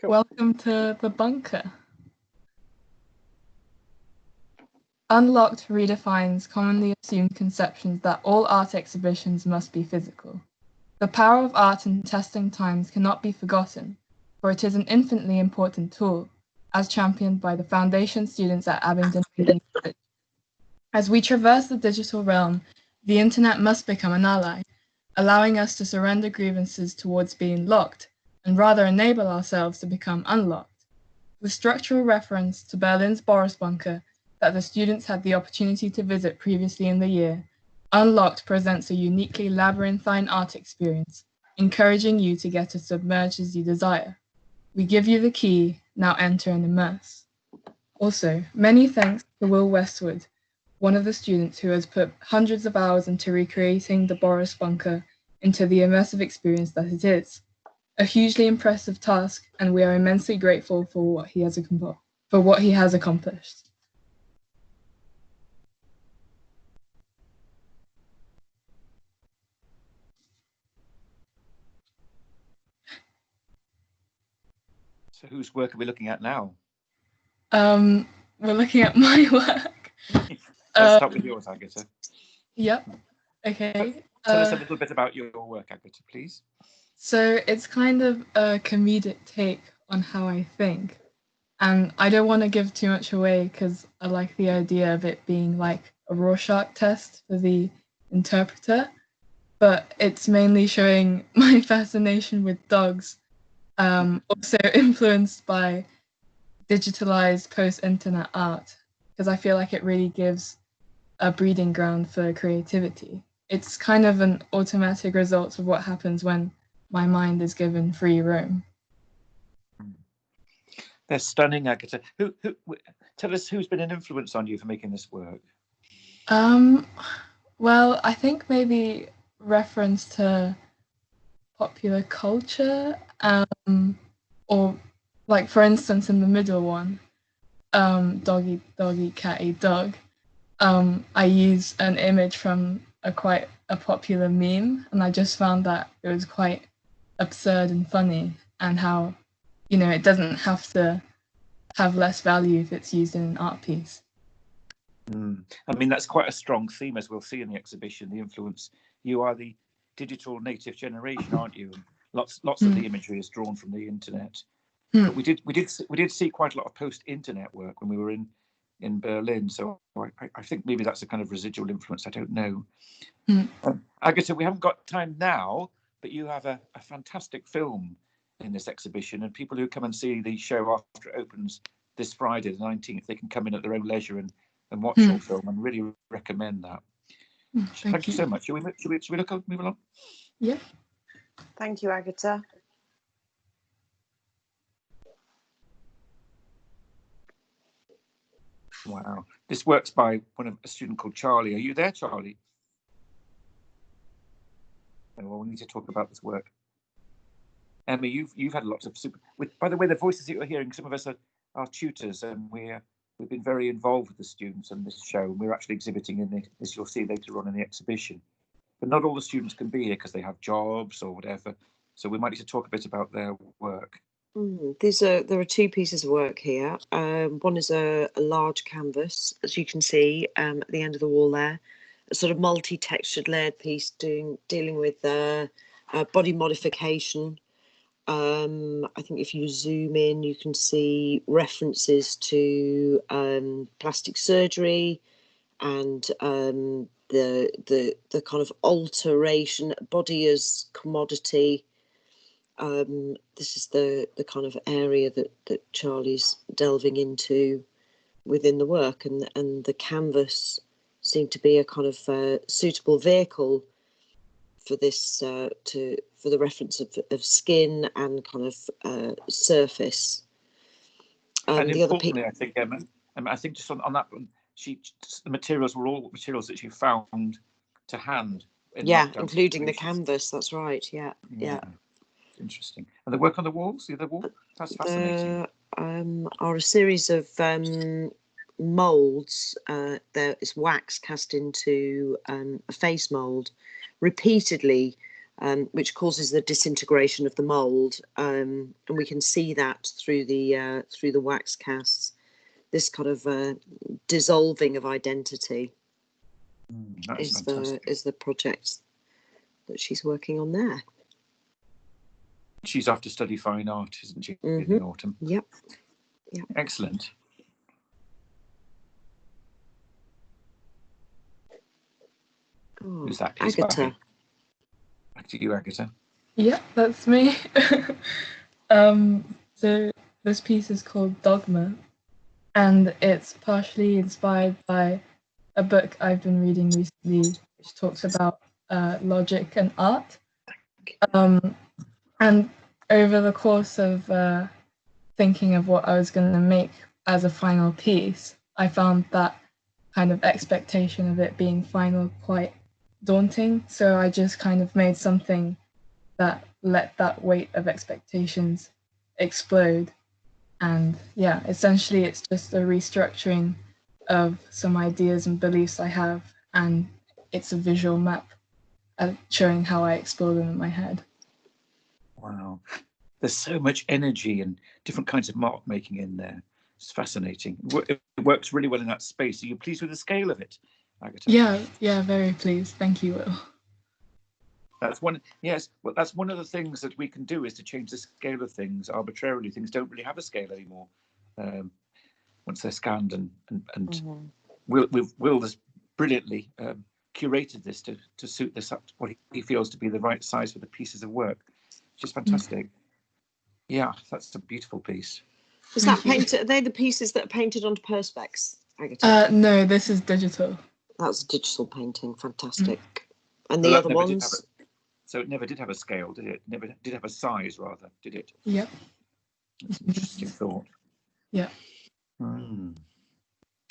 Cool. Welcome to the bunker. Unlocked redefines commonly assumed conceptions that all art exhibitions must be physical. The power of art in testing times cannot be forgotten, for it is an infinitely important tool, as championed by the foundation students at Abingdon Witney College. As we traverse the digital realm, the internet must become an ally, allowing us to surrender grievances towards being locked, and rather enable ourselves to become unlocked. With structural reference to Berlin's Boros bunker that the students had the opportunity to visit previously in the year, Unlocked presents a uniquely labyrinthine art experience, encouraging you to get as submerged as you desire. We give you the key, now enter and immerse. Also, many thanks to Will Westwood, one of the students who has put hundreds of hours into recreating the Boros bunker into the immersive experience that it is. A hugely impressive task, and we are immensely grateful for what he has accomplished. So whose work are we looking at now? We're looking at my work. Let's start with yours, Agatha. Yep. Okay. Tell us a little bit about your work, Agatha, please. So it's kind of a comedic take on how I think. And I don't want to give too much away because I like the idea of it being like a Rorschach test for the interpreter. But it's mainly showing my fascination with dogs, also influenced by digitalized post-internet art, because I feel like it really gives a breeding ground for creativity. It's kind of an automatic result of what happens when my mind is given free roam. They're stunning, Agatha. Tell us who's been an influence on you for making this work? Well, I think maybe reference to popular culture, or like for instance in the middle one, dog eat dog eat cat eat dog. I use an image from quite a popular meme, and I just found that it was quite absurd and funny, and how, it doesn't have to have less value if it's used in an art piece. I mean, that's quite a strong theme, as we'll see in the exhibition, the influence. You are the digital native generation, aren't you? And lots of the imagery is drawn from the internet. But we did see quite a lot of post-internet work when we were in Berlin. So I think maybe that's a kind of residual influence. I don't know. Agatha, we haven't got time now, but you have a fantastic film in this exhibition, and people who come and see the show after it opens this Friday, the 19th, they can come in at their own leisure and watch your film, and really recommend that. Thank you so much. Should we move along? Yeah. Thank you, Agatha. Wow. This work's by a student called Charlie. Are you there, Charlie? Oh, well, we need to talk about this work. Emma, you've had lots of by the way, the voices that you're hearing, some of us are tutors, and we've been very involved with the students on this show. We're actually exhibiting in as you'll see later on in the exhibition. But not all the students can be here because they have jobs or whatever. So we might need to talk a bit about their work. There are two pieces of work here. One is a large canvas, as you can see at the end of the wall there, a sort of multi-textured layered piece dealing with body modification. I think if you zoom in, you can see references to plastic surgery and the kind of alteration, body as commodity. This is the kind of area that Charlie's delving into within the work, and the canvas seemed to be a kind of suitable vehicle for this for the reference of skin and kind of surface. And importantly, I think, Emma, I think just on that one, the materials were all materials that she found to hand. Including the canvas. That's right. Yeah. Interesting. And the work on the walls, the other wall, that's fascinating. There are a series of moulds. There is wax cast into a face mould, repeatedly which causes the disintegration of the mould, and we can see that through the wax casts. This kind of dissolving of identity is the project that she's working on there. She's off to study fine art, isn't she, in the autumn? Yep. Excellent. Oh, Who's that piece Agatha. by? Back to you, Agatha. Yeah, that's me. So this piece is called Dogma, and it's partially inspired by a book I've been reading recently, which talks about logic and art. And over the course of thinking of what I was going to make as a final piece, I found that kind of expectation of it being final quite daunting. So I just kind of made something that let that weight of expectations explode. And yeah, essentially it's just a restructuring of some ideas and beliefs I have, and it's a visual map showing how I explore them in my head. Wow. There's so much energy and different kinds of mark making in there. It's fascinating. It works really well in that space. Are you pleased with the scale of it, Agatha? Yeah, very pleased. Thank you, Will. That's one. Yes, well, that's one of the things that we can do, is to change the scale of things arbitrarily. Things don't really have a scale anymore once they're scanned, and Will has brilliantly curated this to suit this up to what he feels to be the right size for the pieces of work. Which is fantastic. Yeah, that's a beautiful piece. Is that painted? Are they the pieces that are painted onto perspex, Agatha? No, this is digital. That's a digital painting. Fantastic. And the other ones? So it never did have a scale, did it? Never did have a size, rather, did it? Yep. That's an interesting thought. Yeah.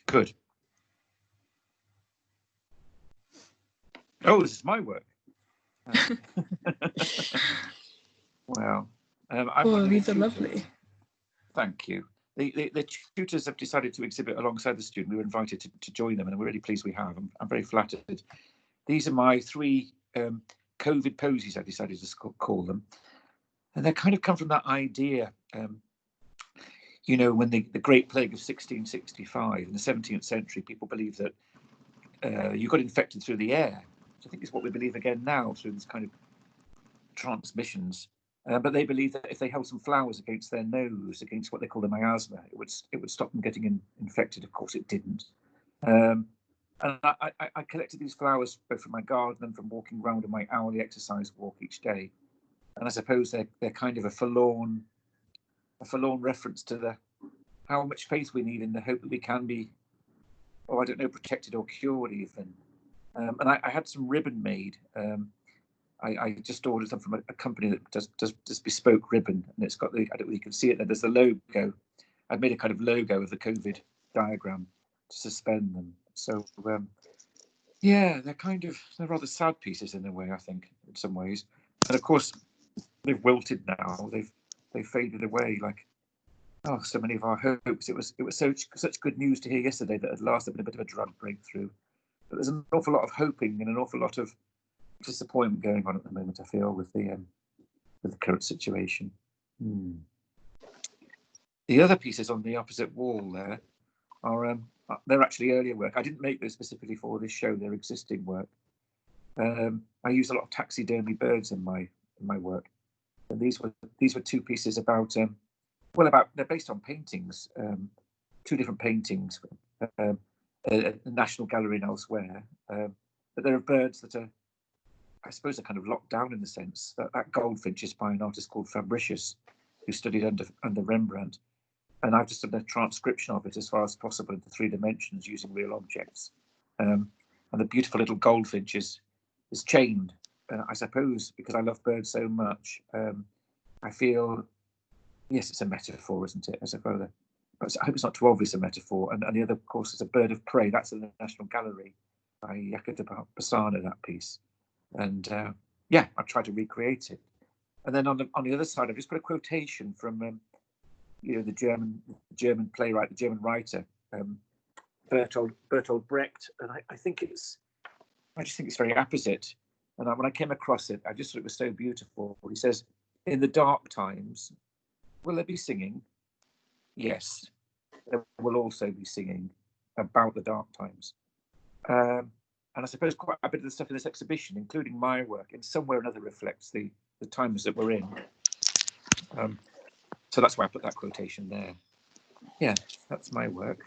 Good. Oh, this is my work. Wow. These are lovely. Thank you. The tutors have decided to exhibit alongside the student. We were invited to join them, and we're really pleased we have. I'm very flattered. These are my 3 COVID posies, I decided to call them. And they kind of come from that idea, when the Great Plague of 1665, in the 17th century, people believed that you got infected through the air. So I think it's what we believe again now through this kind of transmissions. But they believe that if they held some flowers against their nose, against what they call the miasma, it would stop them getting infected. Of course, it didn't. And I collected these flowers both from my garden and from walking around in my hourly exercise walk each day. And I suppose they're kind of a forlorn reference to how much faith we need in the hope that we can be, protected or cured even. And I had some ribbon made. I just ordered them from a company that does bespoke ribbon, and it's got I don't know if you can see it there. There's the logo. I've made a kind of logo of the COVID diagram to suspend them. So they're rather sad pieces in a way, I think, in some ways. And of course, they've wilted now. They've faded away like so many of our hopes. It was such good news to hear yesterday that at last there'd been a bit of a drug breakthrough. But there's an awful lot of hoping and an awful lot of disappointment going on at the moment, I feel, with the current situation. The other pieces on the opposite wall there are they're actually earlier work. I didn't make those specifically for this show. They're existing work. I use a lot of taxidermy birds in my work, and these were 2 pieces about they're based on paintings, 2 different paintings, at the National Gallery and elsewhere. But there are birds that are, I suppose, they're kind of locked down in the sense that goldfinch is by an artist called Fabricius, who studied under Rembrandt. And I've just done a transcription of it as far as possible into 3 dimensions using real objects. And the beautiful little goldfinch is chained, I suppose, because I love birds so much. I feel, yes, it's a metaphor, isn't it? But I hope it's not too obvious a metaphor. And the other, of course, is a bird of prey. That's in the National Gallery by Jakob Bassano, that piece. And I tried to recreate it. And then on the other side, I've just put a quotation from the German playwright, the German writer, Bertolt Brecht, and I just think it's very apposite. And when I came across it, I just thought it was so beautiful. He says, in the dark times, will there be singing? Yes, there will also be singing about the dark times. And I suppose quite a bit of the stuff in this exhibition, including my work, in some way or another reflects the times that we're in. So that's why I put that quotation there. Yeah, that's my work.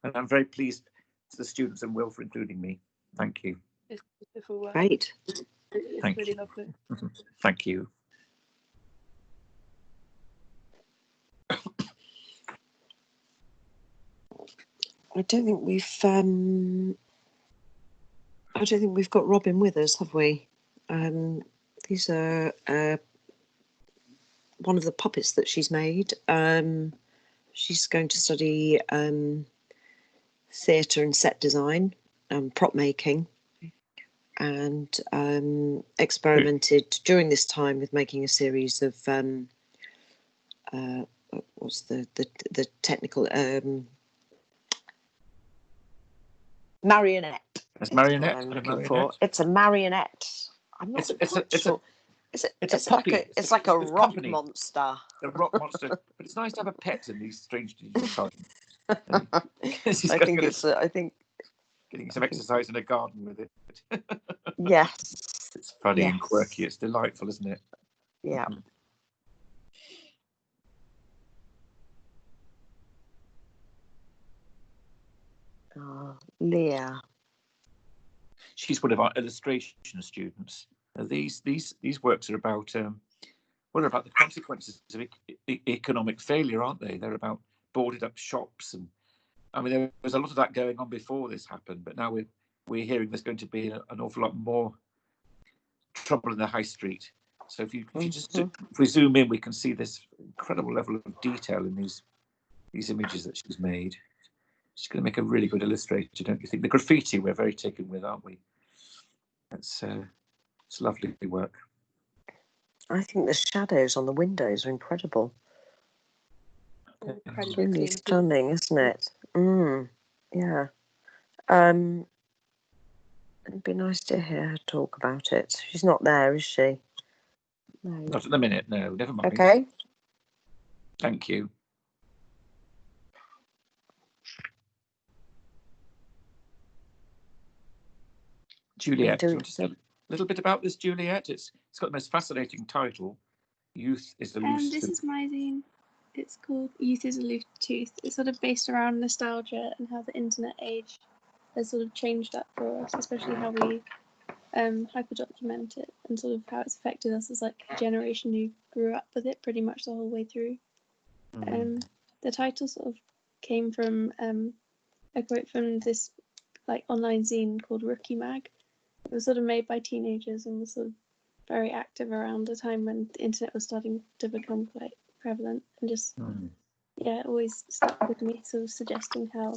And I'm very pleased to the students and Will for including me. Thank you. It's beautiful work. Great. It's Thank really you. lovely. Thank you. I don't think we've got Robin with us, have we? These are one of the puppets that she's made. She's going to study theatre and set design, prop making, and experimented during this time with making a series of what's the technical marionette. It's marionette. I'm looking for. It's a marionette. I'm not quite sure. It's a puppy. It's like a rock monster. A rock monster. But it's nice to have a pet in these strange times. I think getting some exercise in a garden with it. Yes. It's funny and quirky. It's delightful, isn't it? Yeah. Leah. She's one of our illustration students. These works are about they're about the consequences of economic failure, aren't they? They're about boarded up shops, and I mean there was a lot of that going on before this happened, but now we're hearing there's going to be an awful lot more trouble in the high street. So if we zoom in, we can see this incredible level of detail in these images that she's made. She's going to make a really good illustrator, don't you think? The graffiti we're very taken with, aren't we? It's lovely work. I think the shadows on the windows are incredible. Really stunning, isn't it? Yeah. It'd be nice to hear her talk about it. She's not there, is she? No. Not at the minute, no. Never mind. Okay. Thank you. Juliet, do you want to say a little bit about this, Juliet? It's got the most fascinating title. Youth is elusive. This is my zine. It's called Youth is Elusive. It's sort of based around nostalgia and how the internet age has sort of changed that for us, especially how we hyper-document it and sort of how it's affected us as like a generation who grew up with it pretty much the whole way through. The title sort of came from a quote from this like online zine called Rookie Mag. It was sort of made by teenagers and was sort of very active around a time when the internet was starting to become quite prevalent, and just it always stuck with me, sort of suggesting how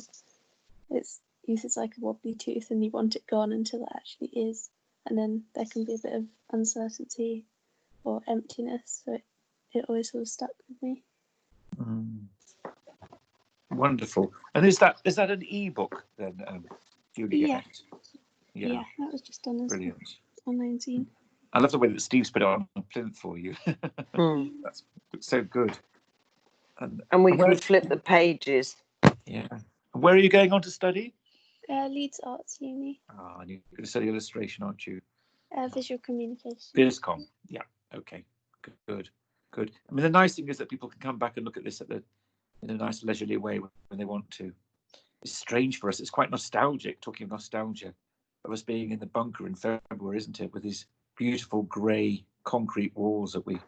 youth is like a wobbly tooth and you want it gone until it actually is, and then there can be a bit of uncertainty or emptiness, so it always sort of stuck with me. Wonderful. And is that an ebook then, Juliet? Yeah, that was just done as brilliant online zine. I love the way that Steve's put it on a plinth for you. That's so good. And we can flip the pages. Yeah. And where are you going on to study? Leeds Arts Uni. And you're going to study illustration, aren't you? Visual communication. VisCom. Yeah. Okay. Good. I mean, the nice thing is that people can come back and look at this in a nice leisurely way when they want to. It's strange for us. It's quite nostalgic, talking of nostalgia, of us being in the bunker in February, isn't it? With these beautiful grey concrete walls that we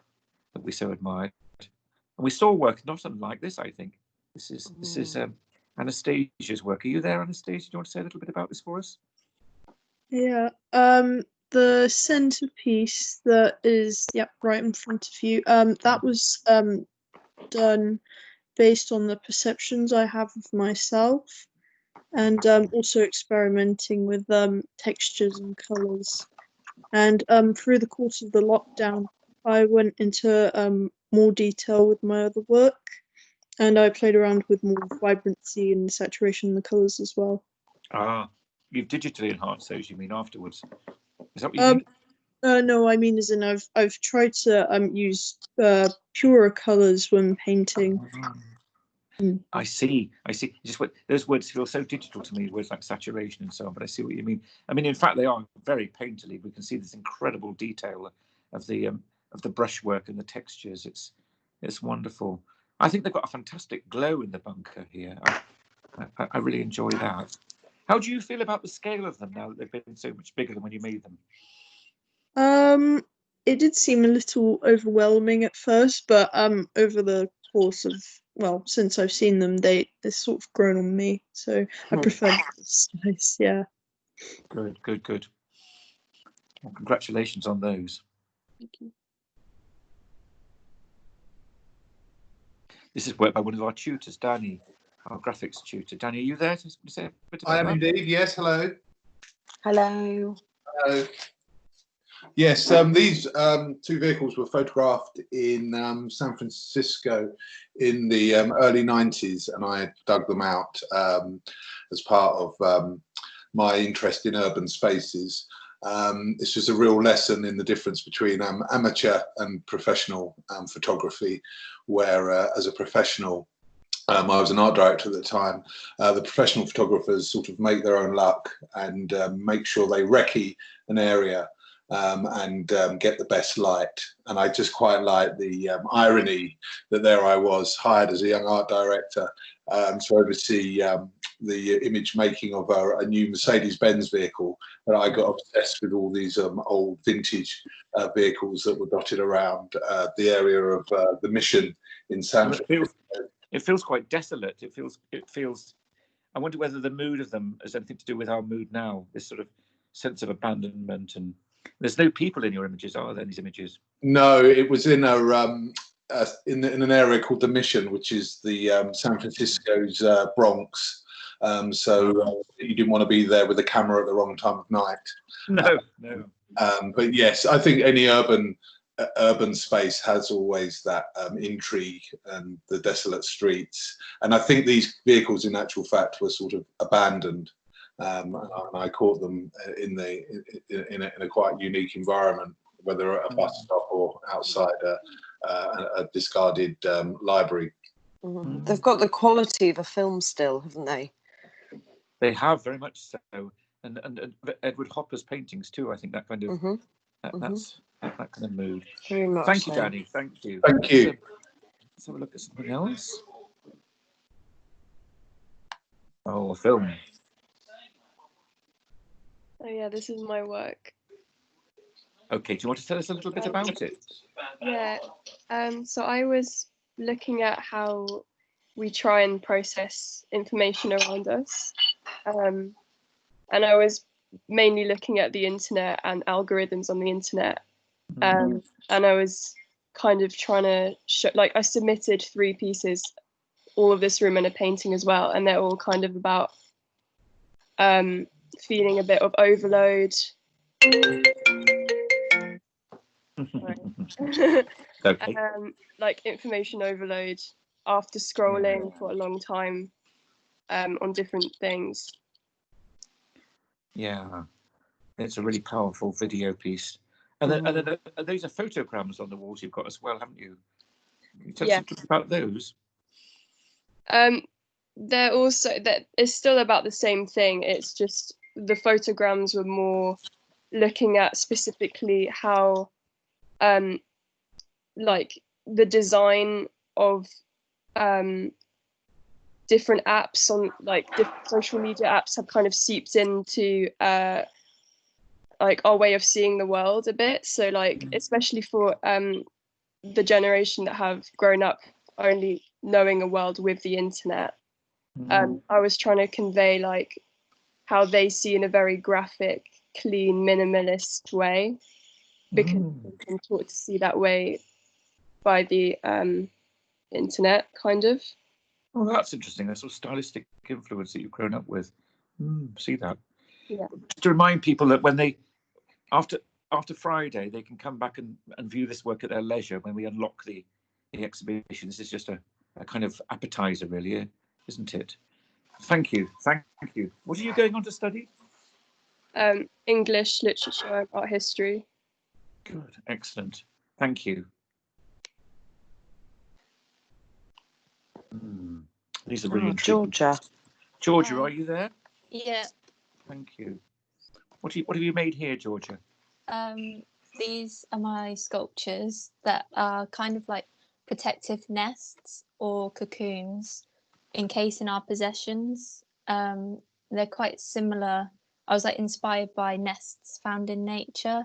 so admired. And we saw work not unlike this, I think. This is Anastasia's work. Are you there, Anastasia? Do you want to say a little bit about this for us? Yeah. The centerpiece that is right in front of you. That was done based on the perceptions I have of myself, and also experimenting with textures and colours. And through the course of the lockdown, I went into more detail with my other work, and I played around with more vibrancy and saturation in the colours as well. You've digitally enhanced those, you mean, afterwards? Is that what you mean? No, I mean as in I've tried to use purer colours when painting. I see. Just what those words feel so digital to me, words like saturation and so on. But I see what you mean. I mean, in fact, they are very painterly. We can see this incredible detail of the brushwork and the textures. It's wonderful. I think they've got a fantastic glow in the bunker here. I really enjoy that. How do you feel about the scale of them now that they've been so much bigger than when you made them? It did seem a little overwhelming at first, but over the course of, well, since I've seen them, they've sort of grown on me. So I prefer this size, yeah. Good. Well, congratulations on those. Thank you. This is work by one of our tutors, Danny, our graphics tutor. Danny, are you there to say a bit about I am that? indeed, yes, hello. Hello. Hello. Yes, these two vehicles were photographed in San Francisco in the early 90s, and I dug them out as part of my interest in urban spaces. This was a real lesson in the difference between amateur and professional photography, where as a professional, I was an art director at the time. The professional photographers sort of make their own luck and make sure they recce an area and get the best light. And I just quite like the irony that there I was, hired as a young art director to oversee the image making of a new Mercedes-Benz vehicle. And I got obsessed with all these old vintage vehicles that were dotted around the area of the Mission in San Francisco. It feels quite desolate. It feels. I wonder whether the mood of them has anything to do with our mood now. This sort of sense of abandonment, and there's no people in your images, are there? These images? No, it was in in an area called the Mission, which is the San Francisco's Bronx. So you didn't want to be there with a camera at the wrong time of night. No. But yes, I think any urban space has always that intrigue and the desolate streets. And I think these vehicles, in actual fact, were sort of abandoned. And I caught them in a quite unique environment, whether at a bus stop or outside a discarded library. Mm-hmm. They've got the quality of a film still, haven't they? They have, very much so. And Edward Hopper's paintings too. I think that kind of that's that kind of mood. Very much. Thank you, so. Danny. Thank you. Thank you. Let's have a look at something else. Oh, a film. Oh yeah, this is my work. Okay, do you want to tell us a little bit about it? Yeah. So I was looking at how we try and process information around us, and I was mainly looking at the internet and algorithms on the internet, and I was kind of trying to show, like, I submitted 3 pieces, all of this room and a painting as well, and they're all kind of about feeling a bit of overload. Okay. Like information overload after scrolling for a long time on different things. Yeah, it's a really powerful video piece. And then those are photograms on the walls you've got as well, haven't you? Can you tell us something about those? They're also, that it's still about the same thing. It's just the photograms were more looking at specifically how like the design of different apps on, like, different social media apps have kind of seeped into like our way of seeing the world a bit. So like, especially for the generation that have grown up only knowing a world with the internet, I was trying to convey like how they see in a very graphic, clean, minimalist way, because they've been taught to see that way by the internet, kind of. Oh, that's interesting. That sort of stylistic influence that you've grown up with. See that? Yeah. Just to remind people that when they, after Friday, they can come back and view this work at their leisure when we unlock the exhibition. This is just a kind of appetizer, really, isn't it? Thank you. Thank you. What are you going on to study? English, literature, and art history. Good, excellent. Thank you. These are really intriguing. Georgia, are you there? Yeah. Thank you. What have you made here, Georgia? These are my sculptures that are kind of like protective nests or cocoons encasing our possessions. They're quite similar. I was like inspired by nests found in nature,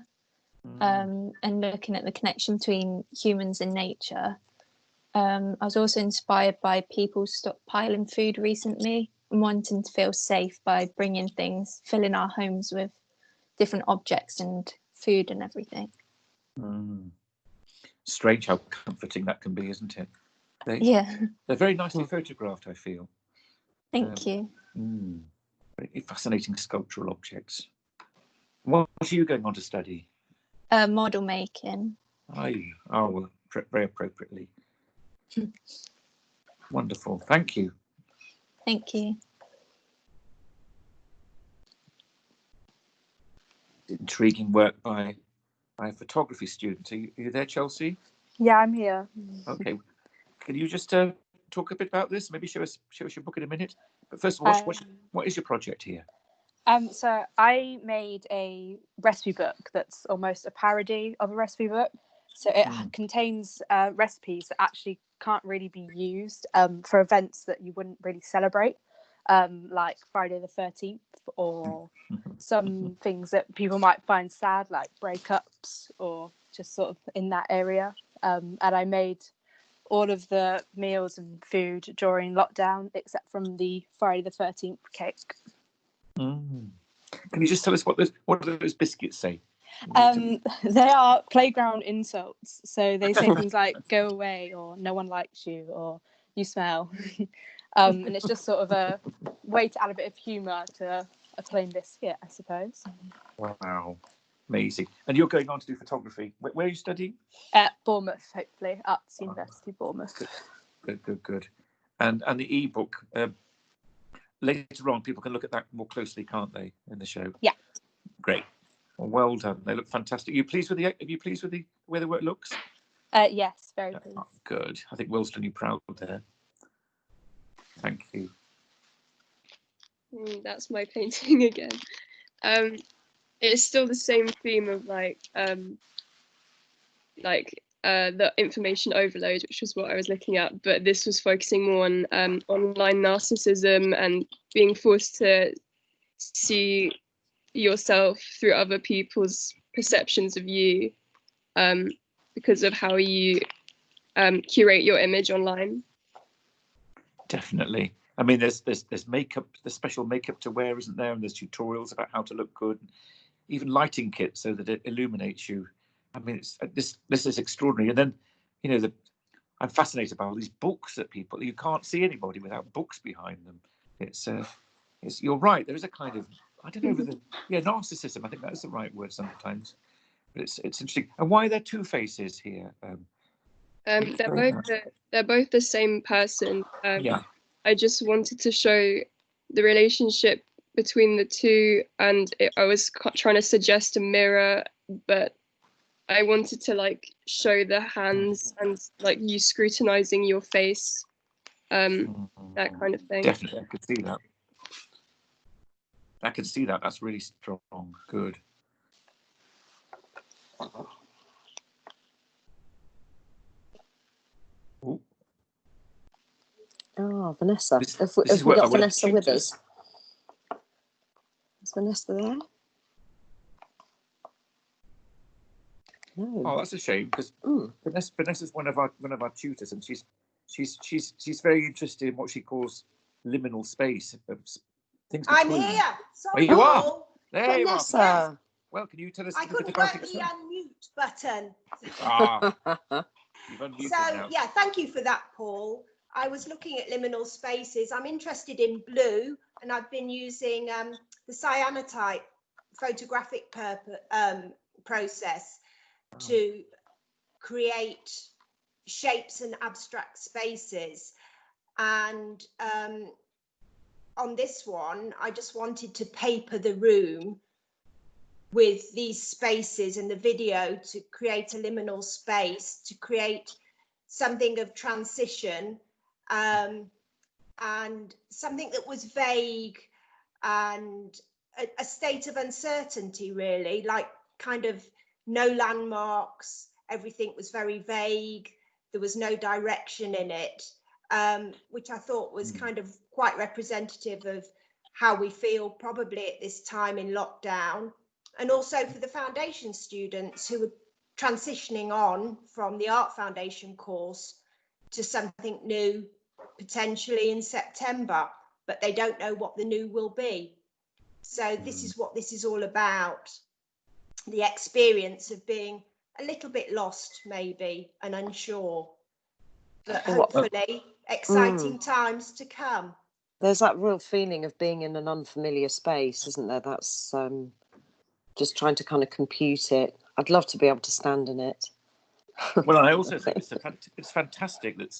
and looking at the connection between humans and nature. I was also inspired by people stockpiling food recently and wanting to feel safe by bringing things, filling our homes with different objects and food and everything. Strange how comforting that can be, isn't it? They're very nicely photographed, I feel. Thank you. Very fascinating sculptural objects. What are you going on to study? Model making. Are you? Oh, well, very appropriately. Wonderful. Thank you. Thank you. Intriguing work by a photography student. Are you there, Chelsea? Yeah, I'm here. Okay. Can you just talk a bit about this? Maybe show us your book in a minute. But first of all, what is your project here? So I made a recipe book that's almost a parody of a recipe book. So it contains recipes that actually can't really be used for events that you wouldn't really celebrate, like Friday the 13th, or some things that people might find sad, like breakups, or just sort of in that area. And I made all of the meals and food during lockdown, except from the Friday the 13th cake. Can you just tell us what do those biscuits say? They are playground insults. So they say things like "go away" or "no one likes you" or "you smell," and it's just sort of a way to add a bit of humour to a plain biscuit, I suppose. Wow, amazing! And you're going on to do photography. Where are you studying? At Bournemouth, hopefully, Arts University, Bournemouth. Good. And the ebook. Later on, people can look at that more closely, can't they, in the show? Yeah. Great. Well done. They look fantastic. Are you pleased with the way the work looks? Yes, very pleased. Good. I think Will's done you proud there. Thank you. That's my painting again. It's still the same theme of the information overload, which was what I was looking at, but this was focusing more on online narcissism and being forced to see yourself through other people's perceptions of you, because of how you curate your image online. Definitely. I mean, there's makeup, there's special makeup to wear, isn't there? And there's tutorials about how to look good, even lighting kits so that it illuminates you. I mean, this is extraordinary. And then, I'm fascinated by all these books that you can't see anybody without books behind them. It's you're right. There is a kind of, I don't know, narcissism. I think that's the right word sometimes. But it's interesting. And why are there two faces here? They're both the same person. Yeah. I just wanted to show the relationship between the two, and I was trying to suggest a mirror, but I wanted to show the hands and you scrutinizing your face, that kind of thing. Definitely, I could see that. That's really strong. Good. Ooh. Oh, Vanessa. Have we got Vanessa with us? Is Vanessa there? No. Oh, that's a shame, because Vanessa's one of our tutors, and she's very interested in what she calls liminal space. Things I'm here. Sorry, you are. There Vanessa. you are. Well, can you tell us? I couldn't work the unmute button. You've unmuted so now. Yeah, thank you for that, Paul. I was looking at liminal spaces. I'm interested in blue, and I've been using the cyanotype photographic process to create shapes and abstract spaces. And on this one, I just wanted to paper the room with these spaces and the video to create a liminal space, to create something of transition, and something that was vague and a state of uncertainty, really, like kind of no landmarks, everything was very vague, there was no direction in it, which I thought was kind of quite representative of how we feel probably at this time in lockdown. And also for the foundation students who were transitioning on from the art foundation course to something new potentially in September, but they don't know what the new will be. So this is what this is all about, the experience of being a little bit lost maybe and unsure, but hopefully exciting times to come. There's that real feeling of being in an unfamiliar space, isn't there? That's just trying to kind of compute it. I'd love to be able to stand in it. Well, I also think it's fantastic that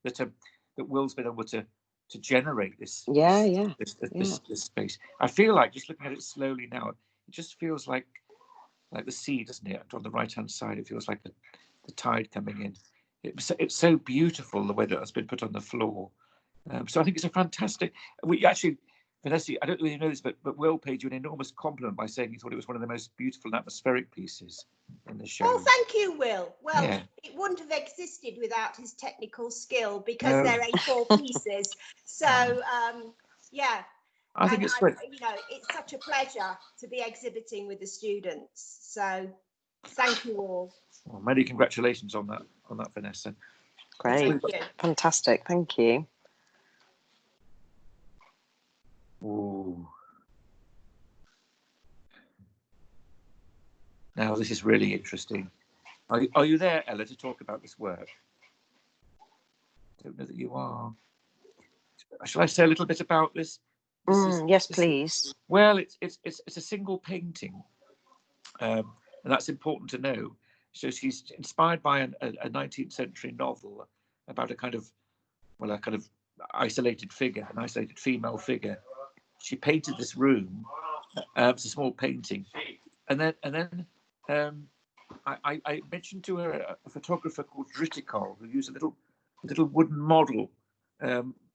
that Will's been able to generate this space. I feel like, just looking at it slowly now, it just feels like the sea, doesn't it? On the right hand side, it feels like the tide coming in. It's so beautiful, the way that it's been put on the floor. So I think it's a fantastic. We actually, Vanessa, I don't really know this, but Will paid you an enormous compliment by saying he thought it was one of the most beautiful and atmospheric pieces in the show. Oh, thank you, Will. Well, it wouldn't have existed without his technical skill, because they're A4 pieces. So, yeah. I think it's great. You know, it's such a pleasure to be exhibiting with the students. So, thank you all. Well, many congratulations on that, Vanessa. Great, thank you. Fantastic, thank you. Ooh. Now this is really interesting. Are you there, Ella, to talk about this work? I don't know that you are. Shall I say a little bit about this? Yes, please. Well, it's a single painting, and that's important to know. So she's inspired by a 19th century novel about a kind of isolated figure, an isolated female figure. She painted this room. It's a small painting, and then I mentioned to her a photographer called Dritikol, who used a little wooden model.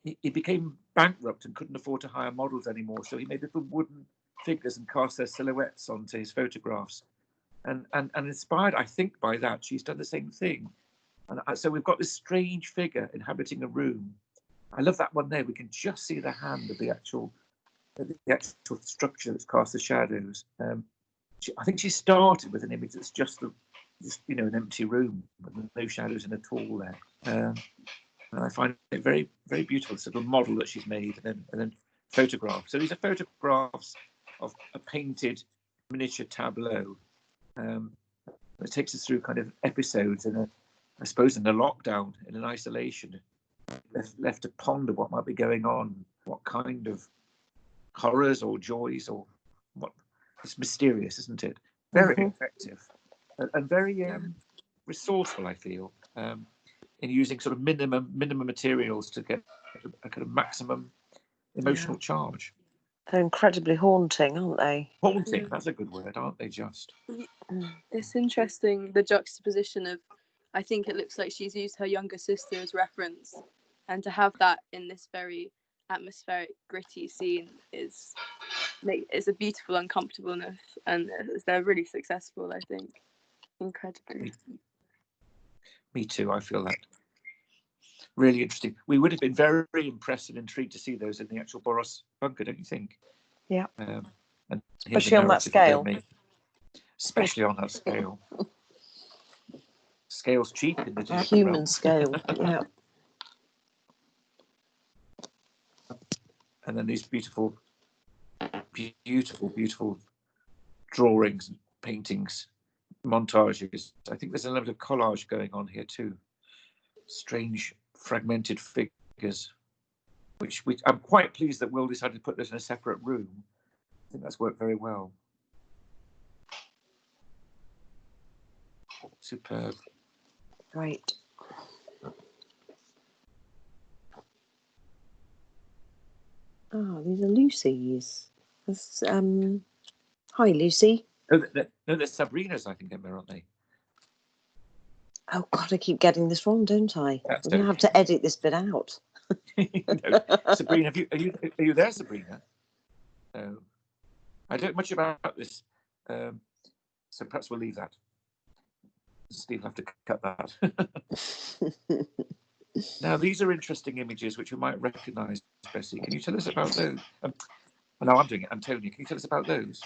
He became bankrupt and couldn't afford to hire models anymore, so he made little wooden figures and cast their silhouettes onto his photographs. And inspired, I think, by that, she's done the same thing. And so we've got this strange figure inhabiting a room. I love that one there. We can just see the hand of the actual structure that's cast the shadows. I think she started with an image that's just an empty room with no shadows in at all there. And I find it very, very beautiful, this little model that she's made, and then photographs. So these are photographs of a painted miniature tableau. It takes us through kind of episodes I suppose in a lockdown, in an isolation, left to ponder what might be going on, what kind of horrors or joys, or what. It's mysterious, isn't it? Very effective and very resourceful, I feel, in using sort of minimum materials to get a kind of maximum emotional charge. They're incredibly haunting, aren't they? Haunting, that's a good word, aren't they, just? It's interesting, the juxtaposition of, I think it looks like she's used her younger sister as reference, and to have that in this very atmospheric, gritty scene is a beautiful uncomfortableness, and they're really successful, I think. Incredibly. Me too, I feel that. Really interesting. We would have been very impressed and intrigued to see those in the actual Boros bunker, don't you think? Yeah. And especially on that scale. Especially on that scale. Scale's cheap in the digital human realm. Scale, yeah. And then these beautiful drawings, paintings, montages. I think there's a little bit of collage going on here too. Strange fragmented figures, which I'm quite pleased that Will decided to put this in a separate room. I think that's worked very well. Superb. Great. Oh, these are Lucy's. That's, hi, Lucy. No, they're Sabrina's, I think, Emma, aren't they? Oh God, I keep getting this wrong, don't I? That's I'm going to have to edit this bit out. No. Sabrina, are you there, Sabrina? No. I don't know much about this, so perhaps we'll leave that. Steve will have to cut that. Now, these are interesting images which we might recognise, Bessie. Can you tell us about those? No, I'm doing it. Antonia, can you tell us about those?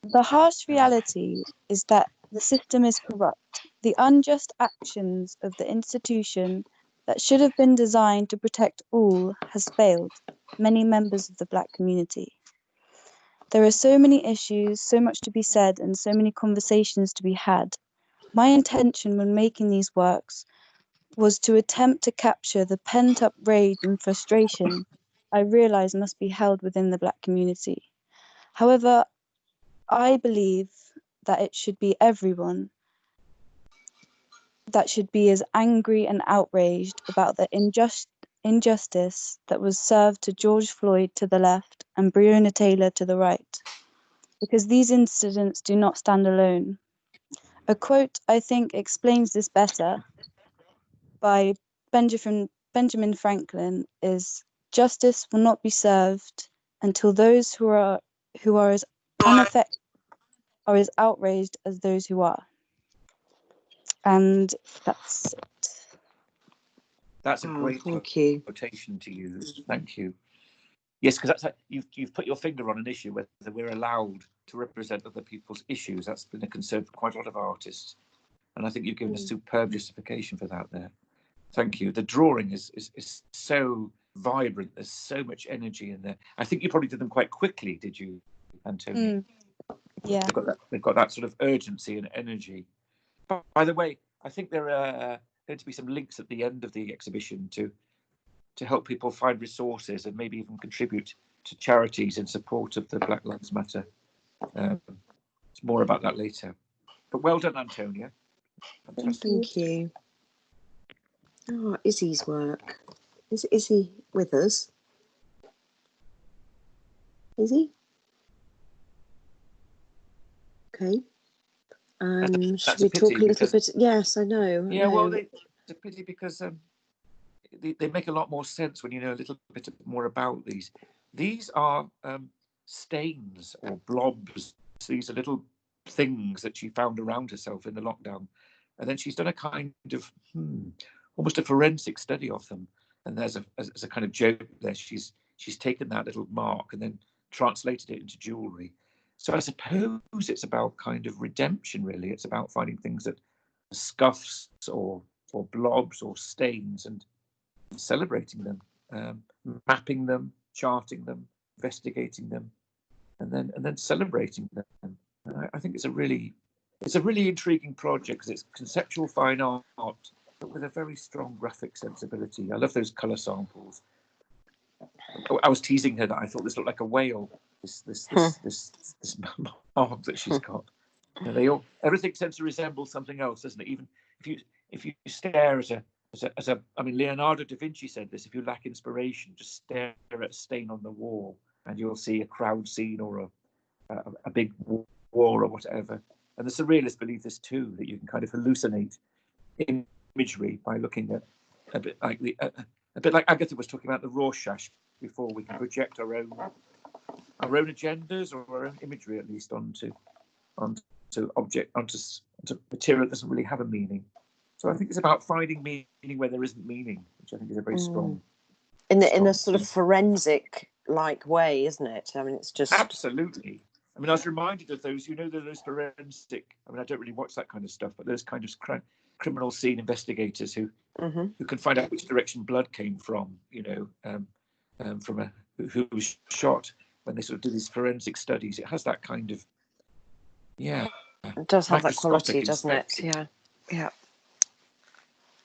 The harsh reality is that the system is corrupt. The unjust actions of the institution that should have been designed to protect all has failed many members of the Black community. There are so many issues, so much to be said, and so many conversations to be had. My intention when making these works was to attempt to capture the pent-up rage and frustration I realise must be held within the Black community. However, I believe that it should be everyone that should be as angry and outraged about the injustice that was served to George Floyd to the left and Breonna Taylor to the right, because these incidents do not stand alone. A quote, I think, explains this better by Benjamin Franklin is, "Justice will not be served until those who are as unaffected are as outraged as those who are." And that's it. That's a great Thank you. quotation to use. Thank you. Yes, because that's like you've put your finger on an issue, whether we're allowed to represent other people's issues. That's been a concern for quite a lot of artists, and I think you've given a superb justification for that there. Thank you. The drawing is so vibrant. There's so much energy in there. I think you probably did them quite quickly, did you, Antonia? Yeah. They've got that sort of urgency and energy. By the way, I think there are going to be some links at the end of the exhibition to help people find resources and maybe even contribute to charities in support of the Black Lives Matter. It's more about that later. But well done, Antonia. Fantastic. Thank you. Oh, Izzy's work. Is he with us? Is he? Okay. Should we talk a little bit? Yes, I know. Yeah, well, it's a pity because they make a lot more sense when you know a little bit more about these. These are stains or blobs. These are little things that she found around herself in the lockdown. And then she's done a kind of almost a forensic study of them. And there's a kind of joke there. She's taken that little mark and then translated it into jewelry. So I suppose it's about kind of redemption, really. It's about finding things that are scuffs or blobs or stains and celebrating them, mapping them, charting them, investigating them, and then celebrating them. And I think it's a really intriguing project because it's conceptual fine art, but with a very strong graphic sensibility. I love those colour samples. I was teasing her that I thought this looked like a whale. This mark that she's got. You know, everything tends to resemble something else, doesn't it? Even if you stare at I mean, Leonardo da Vinci said this: if you lack inspiration, just stare at a stain on the wall, and you'll see a crowd scene or a big wall or whatever. And the surrealists believe this too, that you can kind of hallucinate imagery by looking at a bit like Agatha was talking about the Rorschach before. We can project our own agendas or our own imagery, at least onto material that doesn't really have a meaning. So I think it's about finding meaning where there isn't meaning, which I think is a very strong in a sort of forensic like way, isn't it? I mean, it's just absolutely. I mean, I was reminded of those, those forensic. I mean, I don't really watch that kind of stuff, but those kind of criminal scene investigators who can find out which direction blood came from, from who was shot. When they sort of do these forensic studies, it has that kind of it does have that quality, doesn't it? Yeah.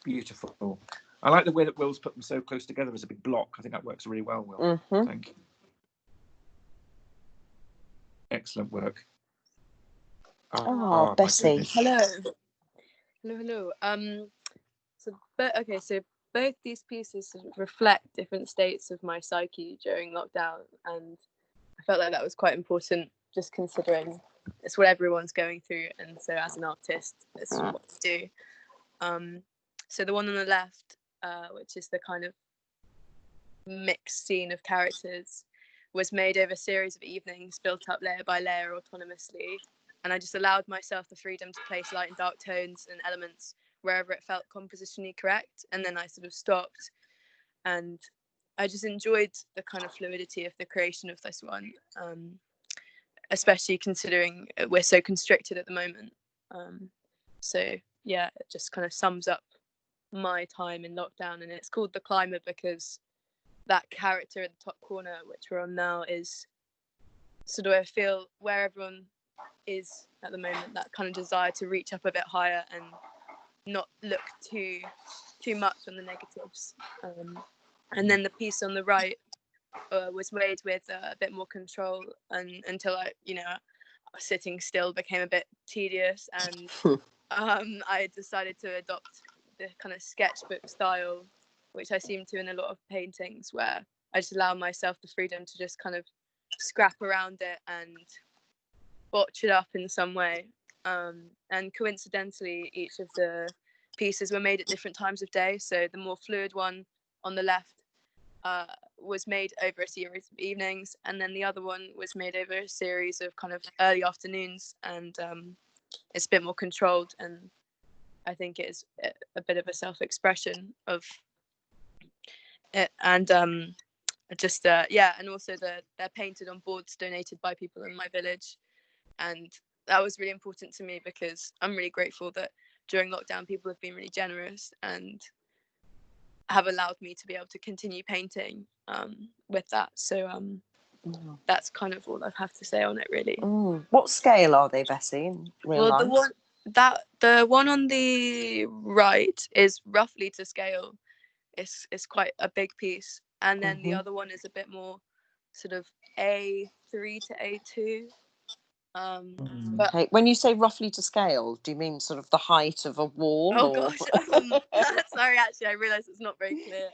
Beautiful. I like the way that Will's put them so close together as a big block. I think that works really well, Will. Thank you. Excellent work. Bessie. Hello. So both these pieces sort of reflect different states of my psyche during lockdown, and I felt like that was quite important just considering it's what everyone's going through, and so as an artist, it's what I do. So the one on the left, which is the kind of mixed scene of characters, was made over a series of evenings built up layer by layer autonomously, and I just allowed myself the freedom to place light and dark tones and elements wherever it felt compositionally correct, and then I sort of stopped, and I just enjoyed the kind of fluidity of the creation of this one, especially considering we're so constricted at the moment. So yeah, it just kind of sums up my time in lockdown, and it's called The Climber because that character in the top corner, which we're on now, is sort of, I feel, where everyone is at the moment, that kind of desire to reach up a bit higher and not look too much on the negatives. And then the piece on the right was made with a bit more control, and until sitting still became a bit tedious, and I decided to adopt the kind of sketchbook style, which I seem to in a lot of paintings, where I just allow myself the freedom to just kind of scrap around it and botch it up in some way. And coincidentally, each of the pieces were made at different times of day. So the more fluid one on the left was made over a series of evenings, and then the other one was made over a series of kind of early afternoons, and it's a bit more controlled, and I think it's a bit of a self-expression of it, and and also they're painted on boards donated by people in my village, and that was really important to me because I'm really grateful that during lockdown people have been really generous and have allowed me to be able to continue painting with that. So that's kind of all I have to say on it, really. What scale are they, Bessie, in real life? The one on the right is roughly to scale. It's quite a big piece, and then the other one is a bit more sort of A3 to A2. But when you say roughly to scale, do you mean sort of the height of a wall? Oh gosh, sorry, actually, I realise it's not very clear.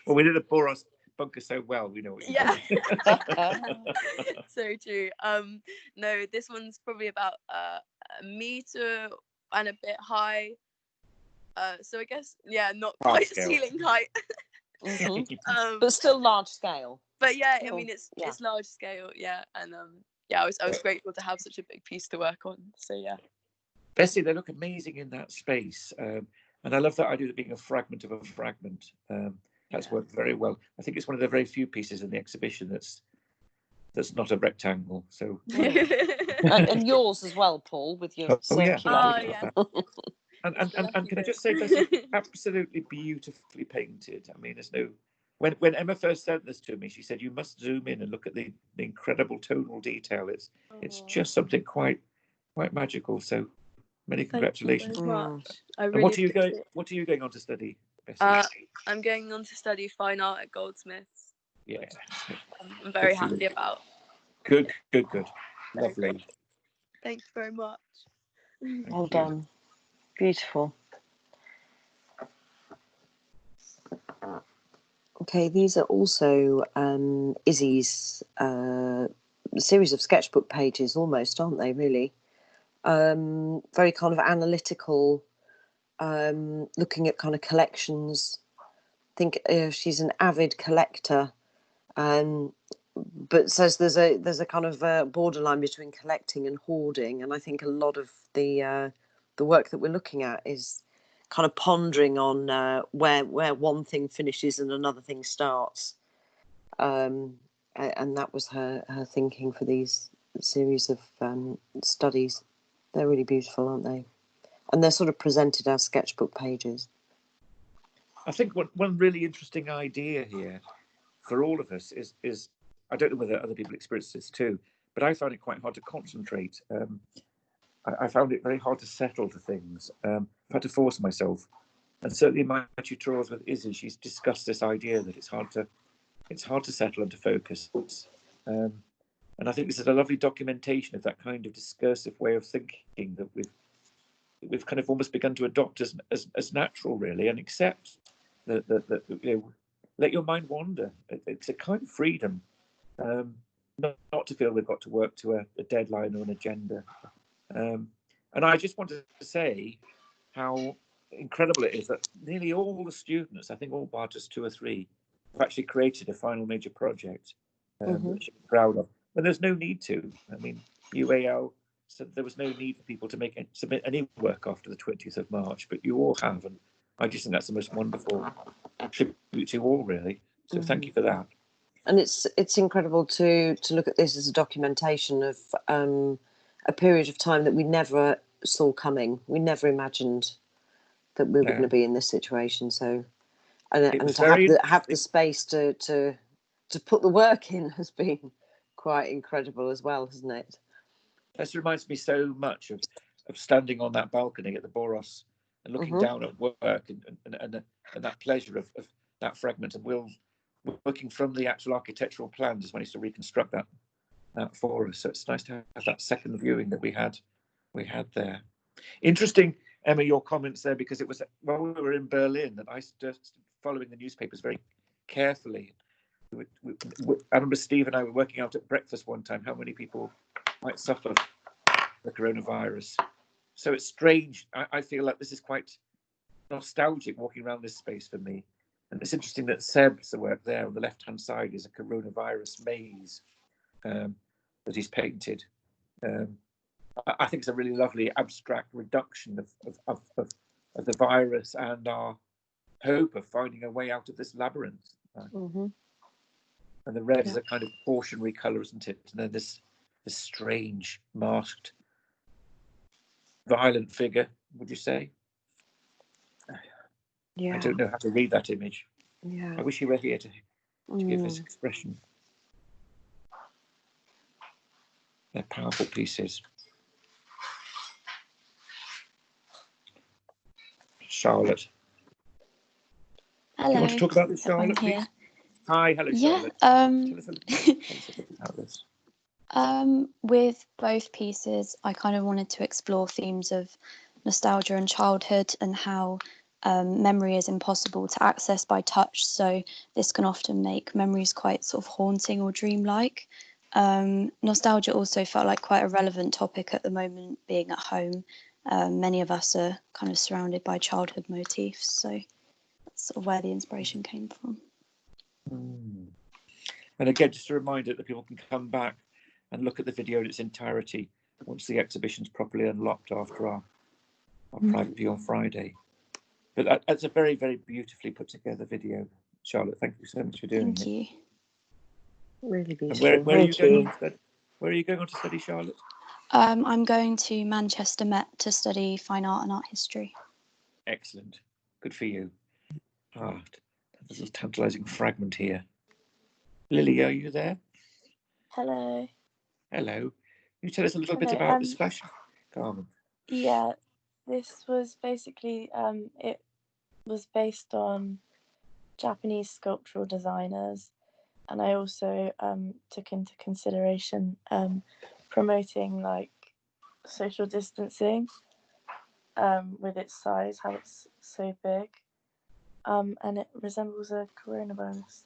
Well, we did the Boros bunker so well, we know what you mean. So true. No, this one's probably about a meter and a bit high. So I guess, not quite ceiling height. But still large scale. But yeah, I mean, it's large scale, and I was grateful to have such a big piece to work on. So yeah. Bessie, they look amazing in that space, and I love that idea of being a fragment of a fragment. That's worked very well. I think it's one of the very few pieces in the exhibition that's not a rectangle. So and yours as well, Paul, with your circular. And can I just say, Bessie, absolutely beautifully painted. I mean, there's no. When Emma first sent this to me, she said you must zoom in and look at the incredible tonal detail. It's just something quite magical. So many congratulations. Thank you very much. And what are you going on to study, Bessie? I'm going on to study fine art at Goldsmiths. Yeah, I'm very happy about. Good. Lovely. Thank you very much. Well done. Beautiful. Okay, these are also Izzy's series of sketchbook pages, almost, aren't they, really? Very kind of analytical, looking at kind of collections. I think she's an avid collector, but says there's a kind of borderline between collecting and hoarding, and I think a lot of the work that we're looking at is kind of pondering on where one thing finishes and another thing starts, and that was her thinking for these series of studies. They're really beautiful, aren't they? And they're sort of presented as sketchbook pages. I think one really interesting idea here for all of us is I don't know whether other people experience this too, but I found it quite hard to concentrate. I found it very hard to settle to things. I've had to force myself, and certainly in my tutorials with Izzy, she's discussed this idea that it's hard to settle and to focus. And I think this is a lovely documentation of that kind of discursive way of thinking that we've kind of almost begun to adopt as natural, really, and accept that let your mind wander. It's a kind of freedom. not to feel we've got to work to a deadline or an agenda. And I just wanted to say how incredible it is that nearly all the students, I think all bar just 2 or 3, have actually created a final major project that we should be proud of. But there's no need to. I mean, UAL said there was no need for people to submit any work after the 20th of March, but you all have, and I just think that's the most wonderful tribute to you all, really. So thank you for that. And it's incredible to look at this as a documentation of a period of time that we never saw coming. We never imagined that we were going to be in this situation. So, and to have the space to put the work in has been quite incredible as well, hasn't it? This reminds me so much of standing on that balcony at the Boros and looking down at work and that pleasure of that fragment, and Will working from the actual architectural plans when he used to reconstruct that for us. So it's nice to have that second viewing that we had there. Interesting, Emma, your comments there, because it was while we were in Berlin that I started following the newspapers very carefully. I remember Steve and I were working out at breakfast one time how many people might suffer the coronavirus. So it's strange. I feel like this is quite nostalgic walking around this space for me. And it's interesting that Seb's work there on the left-hand side is a coronavirus maze that he's painted. I think it's a really lovely abstract reduction of the virus and our hope of finding a way out of this labyrinth. And the red is a kind of cautionary colour, isn't it? And then this strange, masked, violent figure, would you say? Yeah. I don't know how to read that image. Yeah. I wish he were here to give his expression. They're powerful pieces. Charlotte. Hello. Do you want to talk about this, Charlotte, please? Here. Hi, hello, Charlotte. Yeah. Tell us a bit about this. With both pieces, I kind of wanted to explore themes of nostalgia and childhood and how memory is impossible to access by touch. So this can often make memories quite sort of haunting or dreamlike. Nostalgia also felt like quite a relevant topic at the moment, being at home. Many of us are kind of surrounded by childhood motifs. So that's sort of where the inspiration came from. And again, just a reminder that people can come back and look at the video in its entirety once the exhibition's properly unlocked after our private view on Friday. But that's a very, very beautifully put together video, Charlotte. Thank you so much for doing it. Thank you. Really beautiful. And where are you going on to study? Where are you going on to study, Charlotte? I'm going to Manchester Met to study fine art and art history. Excellent. Good for you. There's a tantalising fragment here. Lily, are you there? Hello. Hello. Can you tell us a little bit about this fashion garment? Yeah, this was basically, it was based on Japanese sculptural designers, and I also took into consideration promoting like social distancing with its size, how it's so big, and it resembles a coronavirus.